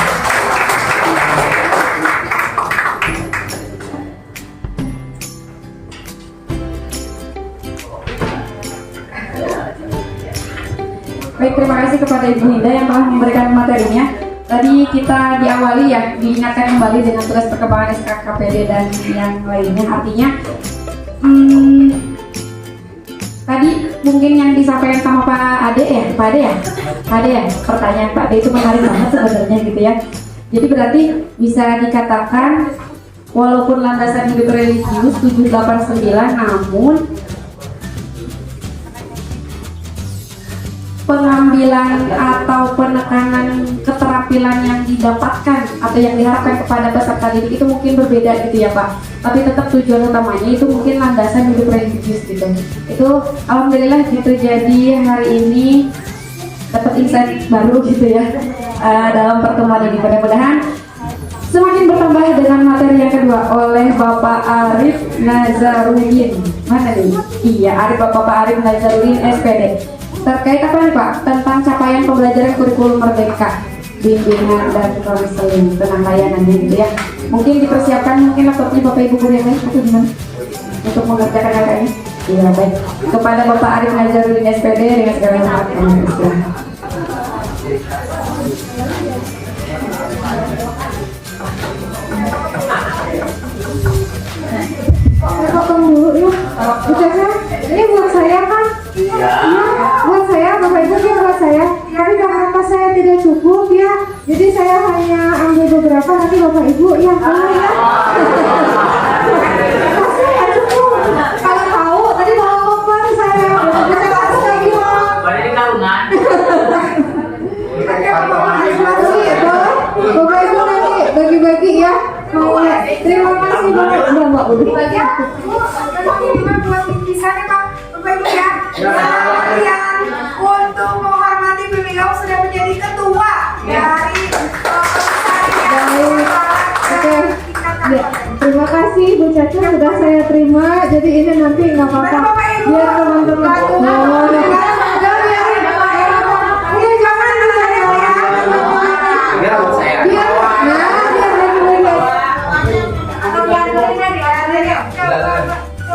Baik, terima kasih kepada Ibu Linda yang telah memberikan materinya. Tadi kita diawali ya, diingatkan kembali dengan tugas perkembangan SKKPD dan yang lainnya. Artinya, tadi mungkin yang disampaikan sama Pak Ade ya, pertanyaan Pak Ade itu menarik banget sebenarnya gitu ya. Jadi berarti bisa dikatakan walaupun landasan hidup religius 789, namun pengambilan atau penekanan keterampilan yang didapatkan atau yang diharapkan kepada peserta didik itu mungkin berbeda gitu ya Pak. Tapi tetap tujuan utamanya itu mungkin landasan hidup religius gitu. Itu alhamdulillah gitu, jadi hari ini dapat insight baru gitu ya dalam pertemuan ini. Mudah-mudahan semakin bertambah dengan materi yang kedua oleh Bapak Arif Nazarudin. Mana nih? Iya, Bapak Arif Nazarudin SPD. Terkait apa nih Pak? Tentang capaian pembelajaran kurikulum merdeka, bimbingan dan konseling tentang layanannya gitu ya. Mungkin dipersiapkan mungkin laptopnya Bapak Ibu guru yang lain atau gimana untuk mengerjakan hal ini. Iya baik. Kepada Bapak Arif Nazarudin SPD dengan segala hormat kami persilakan. Potong dulu ya. Ucapnya ini buat saya kan? Ya. Buat saya, Bapak Ibu ini buat saya. Tapi karena saya tidak cukup ya, jadi saya hanya ambil beberapa, nanti Bapak Ibu yang tahu ya. Pasti nggak cukup. Kalau tahu, tadi bawa koper saya. Bisa langsung lagi mau. Pada di karungan. Bapak Ibu nanti bagi-bagi ya. Mau ya. Terima kasih banget. Udah Mbak Udi. Ya, Bu, nanti gimana buat lukisannya Pak, Bapak Ibu ya. Kalian untuk menghormati beliau sudah menjadi ketua dari Oke. Ya, terima kasih Bu Caca sudah saya terima. Jadi ini nanti nggak apa-apa. Biar teman-teman.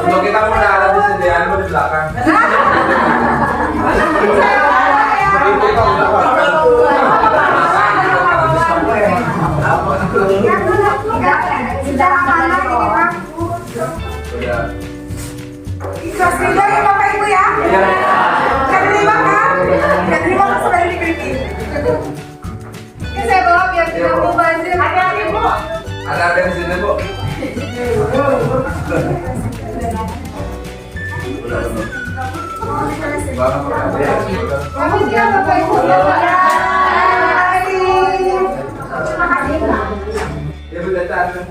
Untuk kita pun ada disediaan di belakang. Ikhlas juga ya Bapak Ibu ya. Kan terima kan? Kan terima kan sudah diberi. Ini saya bawa biar tidak mau banjir. Hati-hati Bu. Ada di sini Bu. Bagus ya Bapak Ibu. Terima kasih. Ya sudah tahu.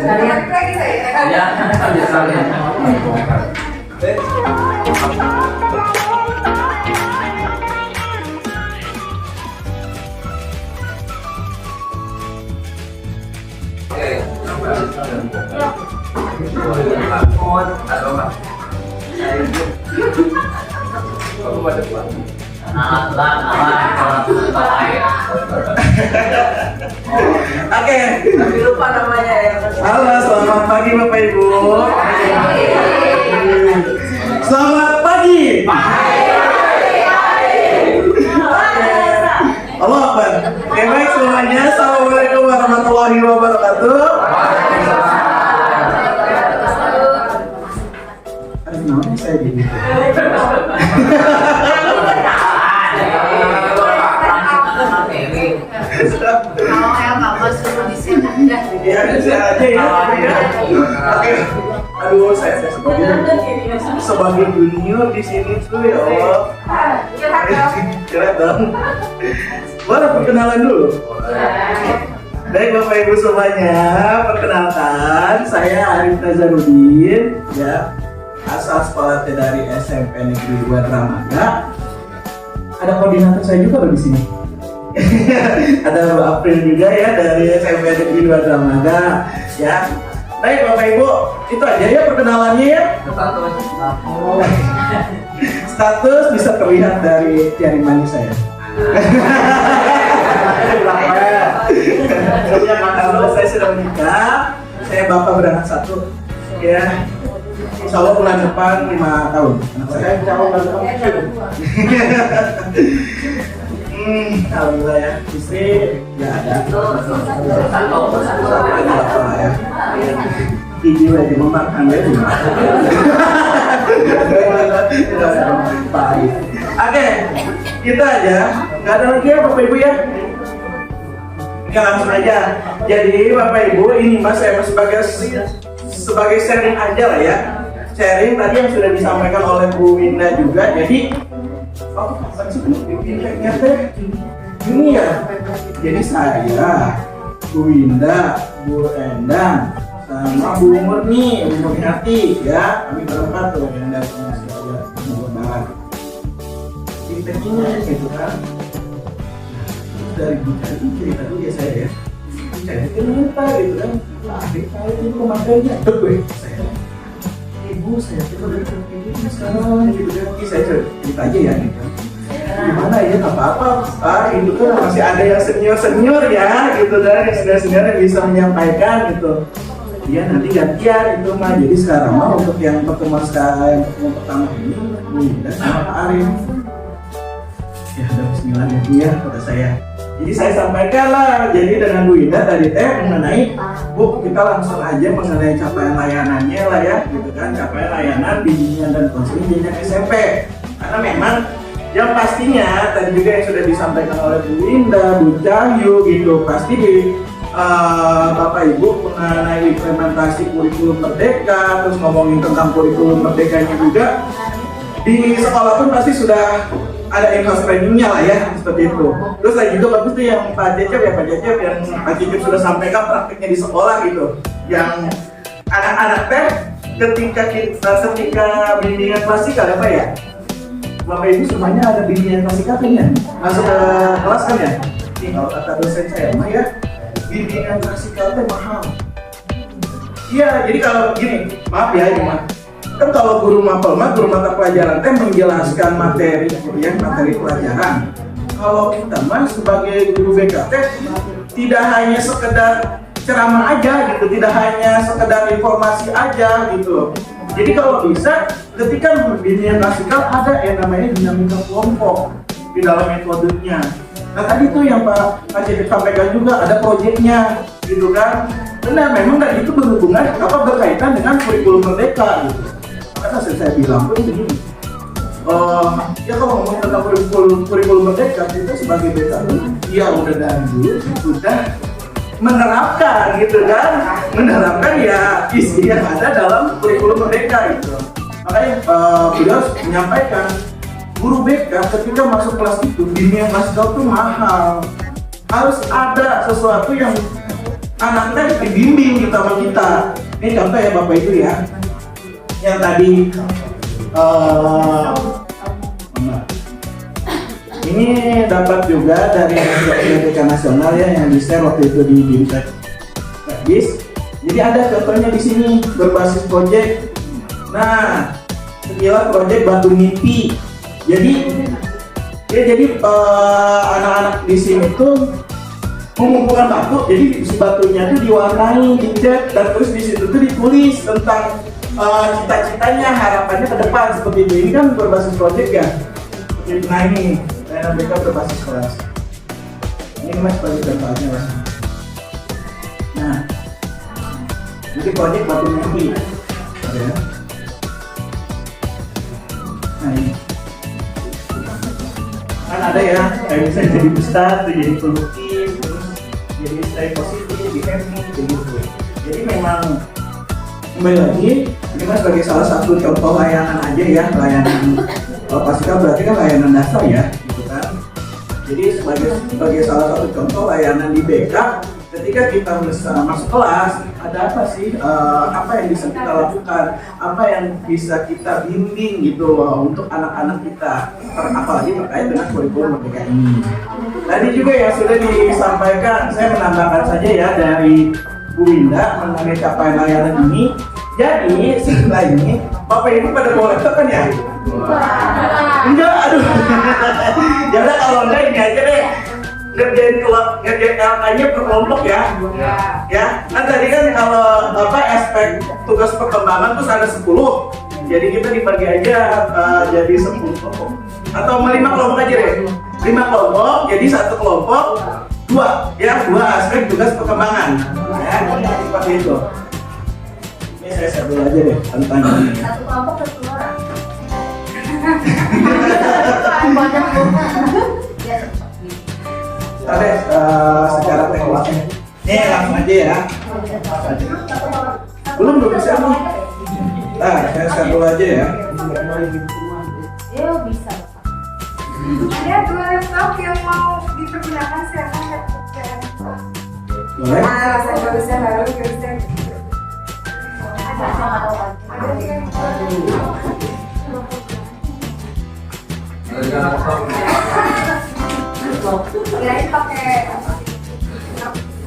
Balik lagi saya. Ya, biasanya. Oke, tapi lupa namanya ya. Halo, selamat pagi Bapak Ibu. semuanya. Assalamualaikum warahmatullahi wabarakatuh. Ada kenapa saya di gitu? Kalau kayak Bapak suruh di sini aja. Ya, saya aja ya. Oke. Aduh, saya sebagai junior di sini tuh ya Allah. Kira dong. Boleh perkenalan dulu. Baik Bapak Ibu semuanya, perkenalkan saya Arif Nazarudin, ya, asal sekolah dari SMP Negeri 2 Dramaga. Ada koordinator saya juga loh di sini. Ada Mbak April juga ya dari SMP Negeri 2 Dramaga, ya. Baik Bapak Ibu, itu aja ya perkenalannya ya. Status bisa terlihat dari jari manis saya. Saya sudah menikah, saya bapak beranak satu, ya. Insya Allah bulan depan 5 tahun. Anak saya calon bulan depan. Alhamdulillah ya, istri nggak ada. Ya. Video lagi memakan ya. Baik. Oke, kita aja. Nggak ada lagi ya Bapak Ibu ya. Oke, langsung aja. Jadi Bapak Ibu, ini Mas saya sebagai sharing aja lah ya. Sharing tadi yang sudah disampaikan oleh Bu Winda juga. Jadi ini ya. Jadi saya, Bu Winda, Bu Endang, sama Bu Murni, Bu Murniati, ya. Kami berempat tuh yang dari Surabaya, Barat. Ceritanya gitu kan. Dari cerita dulu ya saya ya. Saya cerita gitu kan. Adik saya itu pemakainya. Saya ibu saya itu dari ini sekarang gitu kan. Saya cerita aja ya gitu. Gimana ya, nggak apa-apa itu kan masih ada yang senior ya gitu dan yang senior yang bisa menyampaikan gitu. Dia nanti gantian itu mah. Jadi sekarang mah untuk yang pertemuan yang pertama ini Bu Indah sama Pak Arif. Ya ada bismillah ya Bu ya pada saya. Jadi saya sampaikan lah, jadi dengan Bu Indah tadi mengenai Bu, kita langsung aja mengenai capaian layanannya lah ya gitu kan, capaian layanan bimbingan dan konseling jenjang SMP. Karena memang yang pastinya tadi juga yang sudah disampaikan oleh Bu Indah, Bu Cahyu gitu, pasti di Bapak Ibu mengenai implementasi kurikulum merdeka, terus ngomongin tentang kurikulum merdekanya juga di sekolah pun pasti sudah ada in-house trainingnya lah ya, seperti itu. Terus lagi juga bagus tuh yang Pak Cecep ya, Pak Cecep yang Pak Cecep sudah sampaikan praktiknya di sekolah gitu, yang anak-anak teh ketika bimbingan klasikal ya Pak ya, Bapak Ibu semuanya ada bimbingan klasikal kan ya, masuk ke kelas kan ya. Ini kalau kata dosen saya mah ya, bimbingan klasikal teh mahal. Iya, jadi kalau gini, maaf ya ini mah, kan kalau guru mapel mah guru mata pelajaran teh menjelaskan materi ya, materi pelajaran. Kalau kita mah sebagai guru BK teh tidak hanya sekedar ceramah aja gitu, tidak hanya sekedar informasi aja gitu. Jadi kalau bisa ketika bimbingan klasikal ada yang namanya dinamika kelompok di dalam metodenya. Nah tadi tuh yang Pak Cecep sampaikan juga ada proyeknya gitu kan. Benar, memang dan itu berhubungan berkaitan dengan kurikulum merdeka gitu. Karena saya bilang pun begini, ya kalau ngomong tentang kurikulum merdeka, kita sebagai BK ya udah dari dulu sudah menerapkan gitu kan, menerapkan ya isi yang ada dalam kurikulum merdeka gitu. Makanya beliau menyampaikan guru BK ketika masuk kelas itu bimbingan klasikal itu mahal, harus ada sesuatu yang anaknya dibimbing kita sama kita. Ini contoh ya Bapak Ibu ya, yang tadi ini dapat juga dari Biblioteca Nasional ya, yang di-share waktu itu di Dinkes. Jadi ada contohnya di sini berbasis proyek. Nah, sekilas proyek batu mimpi. Jadi anak-anak di sini tuh mengumpulkan batu. Jadi si batunya tuh diwarnai, dicat, dan terus di situ tuh ditulis tentang cita-citanya, harapannya ke depan seperti itu. Ini kan berbasis proyek ya. Nah ini mereka berbasis kelas. Ini mas bagi contohnya mas. Nah, jadi proyek batu mimpi. Ya. Nah ini. Kan ada ya, kayak bisa jadi ustadz, jadi pelukis, terus jadi stay positif, jadi happy, gitu. Jadi memang kembali lagi, ini kan sebagai salah satu contoh layanan aja ya, layanan Pasika berarti kan layanan dasar ya, gitu kan. Jadi sebagai salah satu contoh layanan di BK, ketika kita masuk kelas, ada apa sih, apa yang bisa kita lakukan, apa yang bisa kita bimbing gitu loh untuk anak-anak kita, apalagi terkait dengan kurikulum Merdeka ini. Tadi juga yang sudah disampaikan, saya menambahkan saja ya dari Bu Winda mengenai capaian layanan ini. Jadi setelah ini Bapak Ibu pada bawa laptop kan ya? Enggak, aduh. Ya udah kalau enggak ini aja deh. Ngerjain LK-nya per kelompok ya. Ya. Kan tadi kan kalau aspek tugas perkembangan tuh ada 10. Jadi kita dibagi aja jadi 10 kelompok. Atau 5 kelompok aja deh. 5 kelompok, jadi 1 kelompok 2 ya, 2 aspek tugas perkembangan. Ya, seperti itu. Ini saya share dulu aja deh tentang ini. 1 kelompok 10 orang. Oke, secara teknisnya. Nih langsung aja ya. Belum bisa nih. Nah, saya share dulu aja ya. Bisa. Ada 2 laptop yang mau dipergunakan, silakan laptop. Boleh? Saya bisa baru bisa. Kirain pakai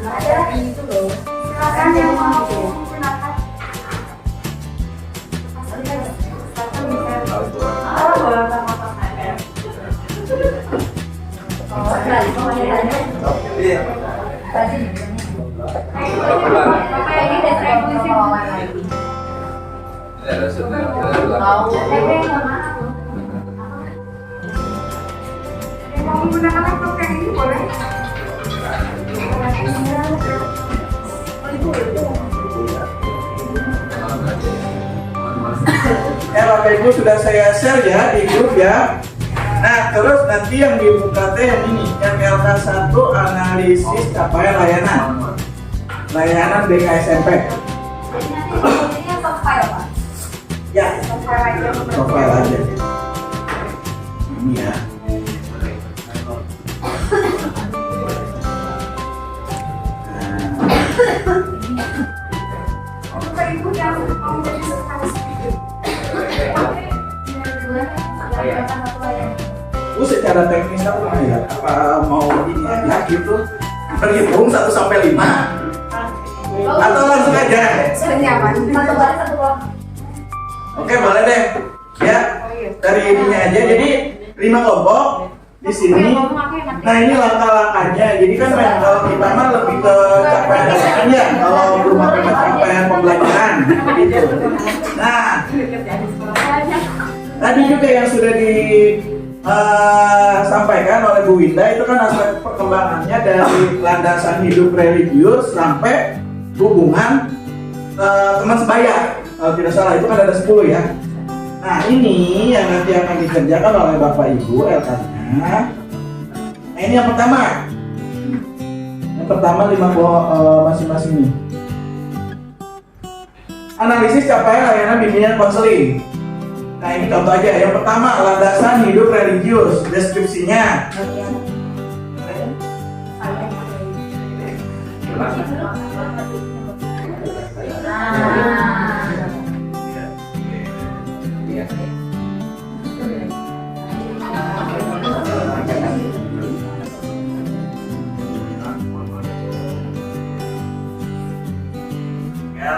ada itu loh. Silakan yang mau menggunakan. Iya. Ada sebenarnya. Mau menggunakan laptop yang ini boleh? Ya Bapak Ibu sudah saya share ya di grup ya. Nah terus nanti yang dibuka teh yang ini, yang LK1 analisis capaian layanan BK SMP. Ini soft file Pak. Ya, profile aja. Ini ya. Bapak Ibu yang mau jadi sekretaris. Secara teknis apa ya? Apa mau ini aja gitu? Berhitung 1 sampai 5 atau langsung aja? Senyaman. Satu baris 1 kelompok. Oke, boleh deh. Ya, dari ininya aja. Jadi 5 kelompok di sini. Nah ini langkah-langkahnya. Jadi kan kalau kita mah lebih ke capaian layanannya. Kalau belum sampai ke capaian pembelajaran, gitu. Nah, tadi juga yang sudah disampaikan oleh Bu Winda itu kan aspek perkembangannya dari landasan hidup religius sampai hubungan teman sebaya. Kalau tidak salah itu kan ada 10 ya. Nah ini yang nanti akan dikerjakan oleh Bapak Ibu LK-nya. Nah ini yang pertama. Yang pertama 5 masing-masing nih. Analisis capaian layanan bimbingan konseling. Nah ini contoh aja. Yang pertama landasan hidup religius. Deskripsinya.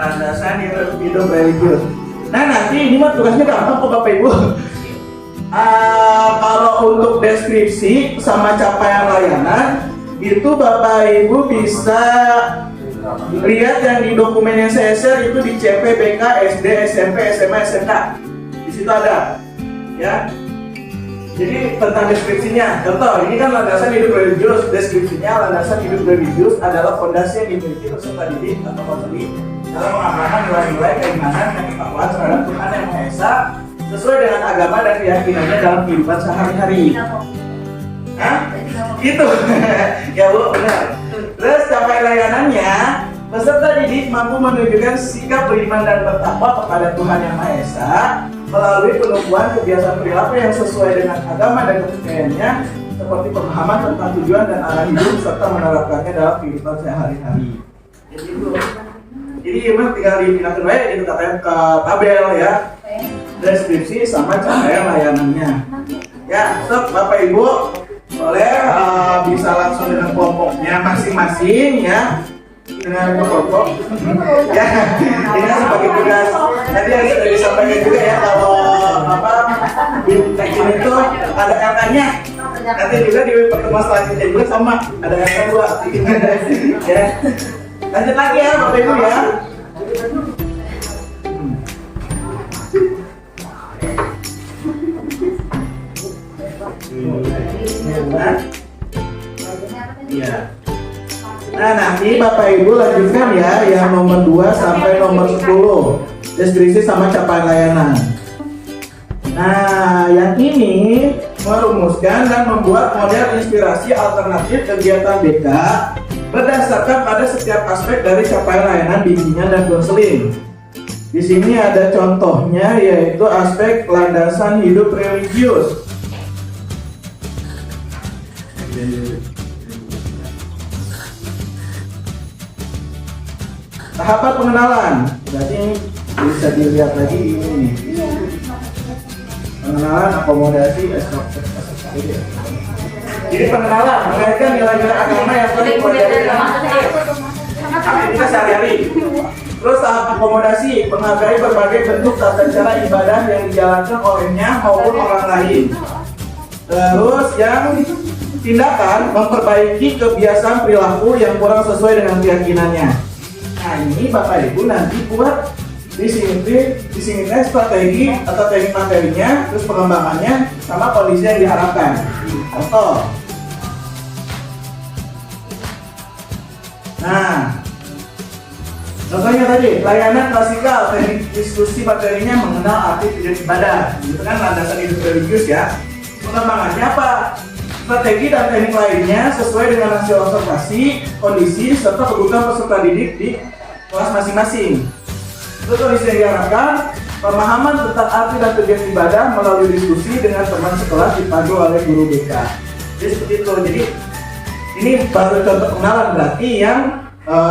Landasan hidup religius. Nah nanti ini mah tugasnya gampang kok Bapak Ibu. Kalau untuk deskripsi sama capaian layanan itu Bapak Ibu bisa lihat yang di dokumen yang saya share itu di CP, BK, SD, SMP, SMA, SMK. Di situ ada, ya. Jadi tentang deskripsinya, contoh ini kan landasan hidup religius. Deskripsinya landasan hidup religius adalah fondasi yang dimiliki peserta didik atau konseling dalam mengamalkan nilai-nilai keimanan dan ketakwaan terhadap Tuhan Yang Maha Esa sesuai dengan agama dan keyakinannya dalam kehidupan sehari-hari. Hah? Gitu. Ya Bu, benar. Terus capai layanannya, peserta didik mampu menunjukkan sikap beriman dan bertakwa kepada Tuhan Yang Maha Esa melalui penumbuhan kebiasaan perilaku yang sesuai dengan agama dan kepercayaannya, seperti pemahaman tentang tujuan dan arah hidup serta menerapkannya dalam kehidupan sehari-hari. Jadi emang tinggal dipindahkan aja gitu katanya ke tabel ya, deskripsi sama capaian layanannya. Ya, stop Bapak Ibu, boleh bisa langsung dengan kelompoknya masing-masing ya. Dengan kelompok ya, ini sebagai tugas tadi yang sudah disampaikan juga ya, kalau di tekin itu ada LK-nya, nanti juga di pertemuan selanjutnya juga sama ada LK 2 ya. Lanjut lagi ya Bapak Ibu ya. Iya. Nah, nanti Bapak Ibu lanjutkan ya yang nomor 2 sampai nomor 10, deskripsi sama capaian layanan. Nah, yang ini merumuskan dan membuat model inspirasi alternatif kegiatan BK berdasarkan pada setiap aspek dari capaian layanan bimbingan dan konseling. Di sini ada contohnya, yaitu aspek landasan hidup religius. Tahapan pengenalan, berarti bisa dilihat lagi ini nih. Pengenalan, akomodasi, jadi pengenalan mengaitkan nilai-nilai agama yang perlu dipelajari dalam aktivitas sehari-hari. Terus tahap akomodasi, menghargai berbagai bentuk tata cara ibadah yang dijalankan olehnya maupun orang lain. Terus yang tindakan, memperbaiki kebiasaan perilaku yang kurang sesuai dengan keyakinannya. Nah, ini Bapak Ibu nanti buat di sini strategi atau teknik materinya, terus pengembangannya sama kondisi yang diharapkan. Contoh. Nah, contohnya tadi layanan klasikal, teknik diskusi materinya mengenal arti tujuan ibadah. Itu kan landasan hidup religius ya. Pengembangannya apa? Strategi dan teknik lainnya sesuai dengan hasil observasi, kondisi, serta kebutuhan peserta didik di kelas masing-masing. Itu kondisi yang diharapkan, pemahaman tentang arti dan tujuan ibadah melalui diskusi dengan teman sekelas dipandu oleh guru BK. Jadi seperti itu. Jadi ini baru contoh pengenalan, berarti yang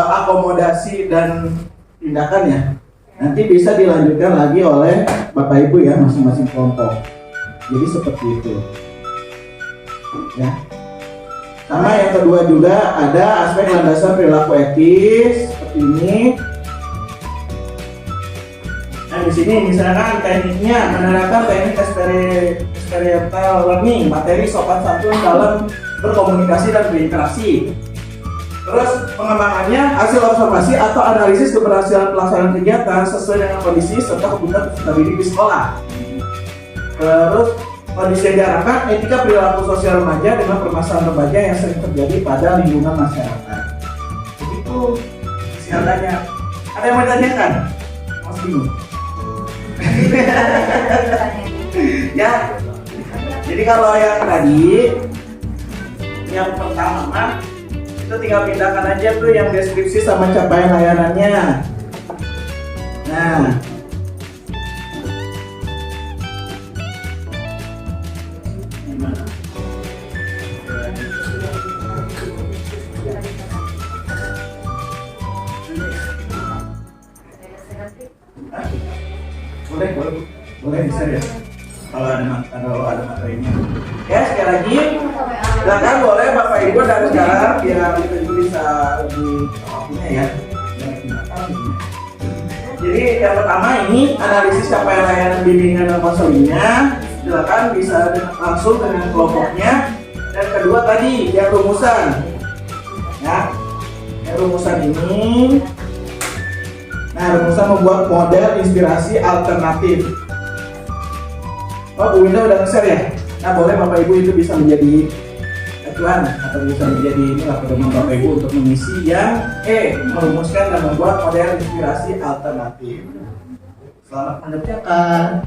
akomodasi dan tindakannya nanti bisa dilanjutkan lagi oleh Bapak Ibu ya, masing-masing kelompok. Jadi seperti itu. Ya. Sama yang kedua juga ada aspek landasan perilaku etis seperti ini. Nah, di sini misalkan tekniknya menerapkan teknik experiential learning, materi sopan santun dalam berkomunikasi dan berinteraksi. Terus pengembangannya hasil observasi atau analisis keberhasilan pelaksanaan kegiatan sesuai dengan kondisi serta kebutuhan peserta didik di sekolah. Terus kondisi yang diharapkan, etika perilaku sosial remaja dengan permasalahan remaja yang sering terjadi pada lingkungan masyarakat. Begitu silakannya. Ada yang mau ditanyakan? Mas bingung? Ya. Jadi kalau yang tadi, yang pertama itu tinggal pindahkan aja tuh yang deskripsi sama capaian layanannya. Nah. Boleh bisa ya kalau ada materinya. Ya, sekali lagi silakan boleh Bapak Ibu dari sekarang biar kita juga bisa lebih waktunya ya. Jadi yang pertama ini analisis capaian layanan bimbingan dan konselingnya, silakan bisa langsung dengan kelompoknya. Dan kedua tadi yang rumusan, ya, yang rumusan ini. Nah, rumusan membuat model inspirasi alternatif. Oh, Bu Winda udah nge-share ya? Nah, boleh Bapak Ibu itu bisa menjadi acuan atau bisa menjadi inilah pedoman Bapak Ibu untuk mengisi yang merumuskan dan membuat model inspirasi alternatif. Selamat mengerjakan.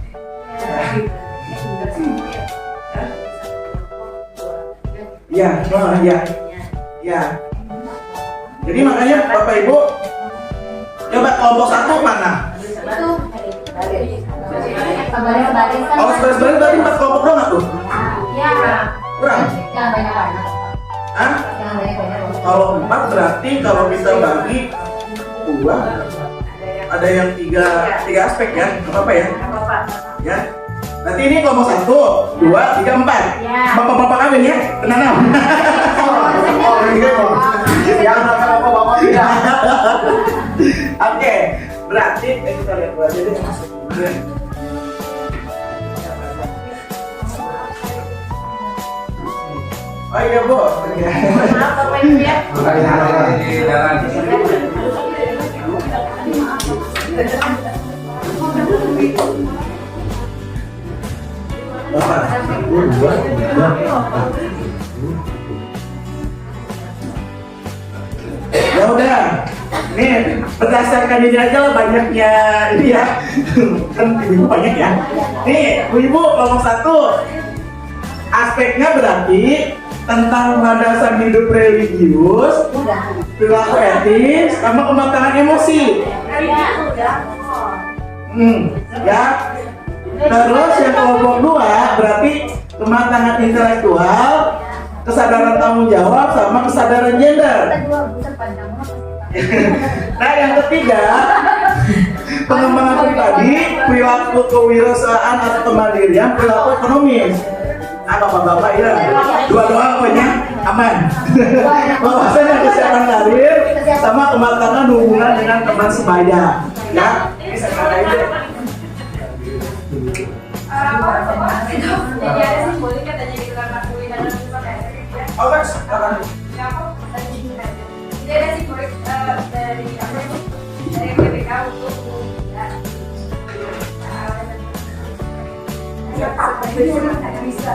Ya, ya. Jadi makanya Bapak Ibu coba kelompok 1 mana? Kalau sebaris-baris berarti 4 kelompok doang nggak tuh? Kurang? Hah? Kalau 4 berarti kalau kita bagi 2 ada yang 3 aspek ya, nggak apa-apa ya? Ya. Nanti ini kelompok 1, 2, 3, 4. Bapak-bapak kawin ya, tenang. Oke, berarti kita lihat dulu aja deh masuk. Oh iya Bu. Maaf Bapak Ibu ya. Di jalan. Bapak. Ya udah, nih berdasarkan ini aja lah banyaknya ini ya, kan ibu banyak ya. Nih, ibu kelompok 1, aspeknya berarti tentang landasan hidup religius, perilaku etis, sama kematangan emosi. Ya. Terus yang kelompok 2 berarti kematangan intelektual, kesadaran tanggung jawab, sama kesadaran gender. Nah yang ketiga, pengembangan pribadi, perilaku kewirausahaan atau kemandirian, perilaku ekonomis. Nah bapak-bapak ya, 2 doang pokoknya aman. Wawasan yang kesehatan karir sama kematangan hubungan dengan teman sebaya. Ya, bisa kata itu. Jadi ada simbolik katanya di dalam kuliner dan Oh kan, silakan. Jadi ada simbolik dari apa itu dari PPK untuk bisa.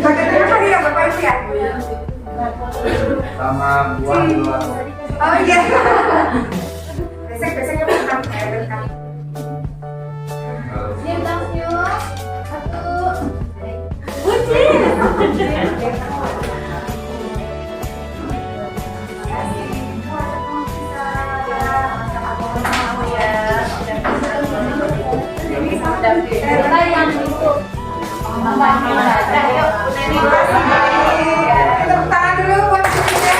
Pakai apa ya Bapak Ibu ya? Sama buah di luar. Oh iya. Besok-besoknya makan kayak tepuk tangan dulu buat kita.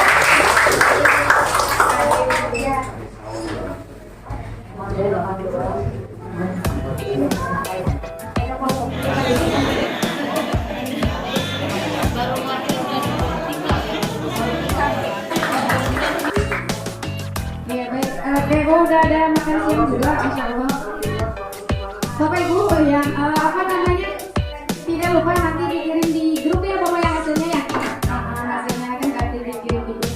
Ya baik, PO udah ada makan siang juga, Insya Allah. Bapak Ibu yang apa namanya tidak lupa nanti dikirim di grup ya Bapak yang hasilnya ya. Hasilnya kan nanti dikirim di grup.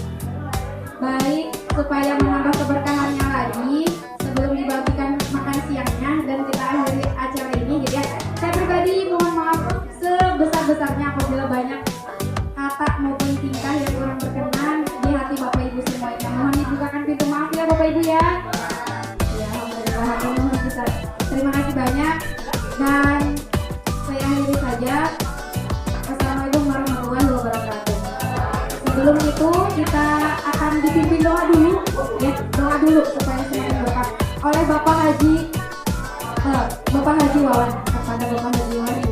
Baik, supaya menambah keberkahannya lagi sebelum dibagikan makan siangnya dan kita akhiri acara ini gitu ya. Saya pribadi mohon maaf sebesar-besarnya apabila banyak kata maupun tingkah yang kurang berkenan di hati Bapak Ibu semuanya. Mohon dibukakan pintu maaf ya Bapak Ibu ya. Ya, alhamdulillah kita terima kasih banyak dan saya akhiri saja. Assalamualaikum warahmatullahi wabarakatuh. Sebelum itu kita akan dipimpin doa dulu ya, doa dulu supaya semakin berkah oleh Bapak Haji Wawan, kepada Bapak Haji Wawan.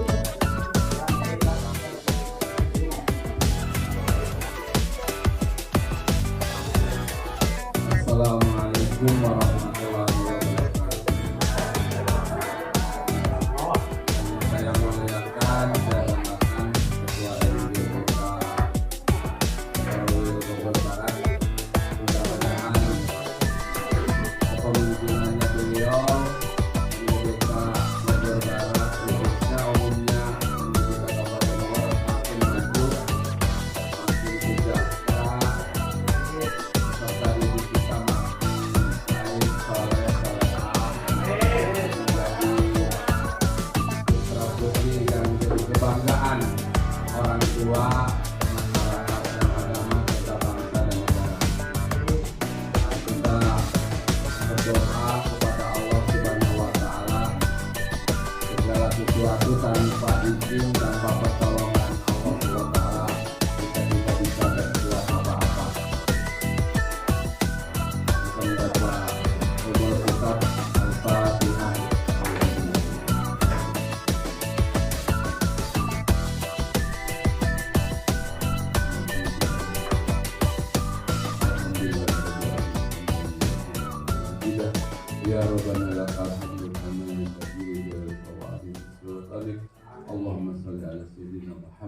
Assalamualaikum warahmatullahi wabarakatuh. Saya muliakan dan hormatkan Ketua LGBK Bogor Barat. Mudah-mudahan kepemimpinannya beliau LGBK Bogor Barat khususnya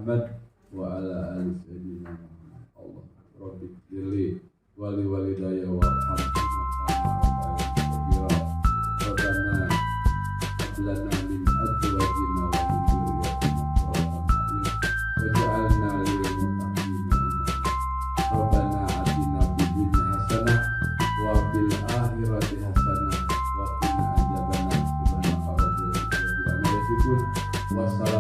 Muhammad wa ala ali sayyidina Muhammad. Allah Rabbi firli wali walidayya warhamhuma kama rabbayani shaghira. Rabbana hab lana min azwajina wa min dhurriyyatina qurrata a'yun waj'alna lil muttaqina imama. Rabbana atina fid dunya hasanah wa fil akhirati hasanah wa qina adzabannar. Subhanaka rabbil izzati amma yasifun. Wassalamu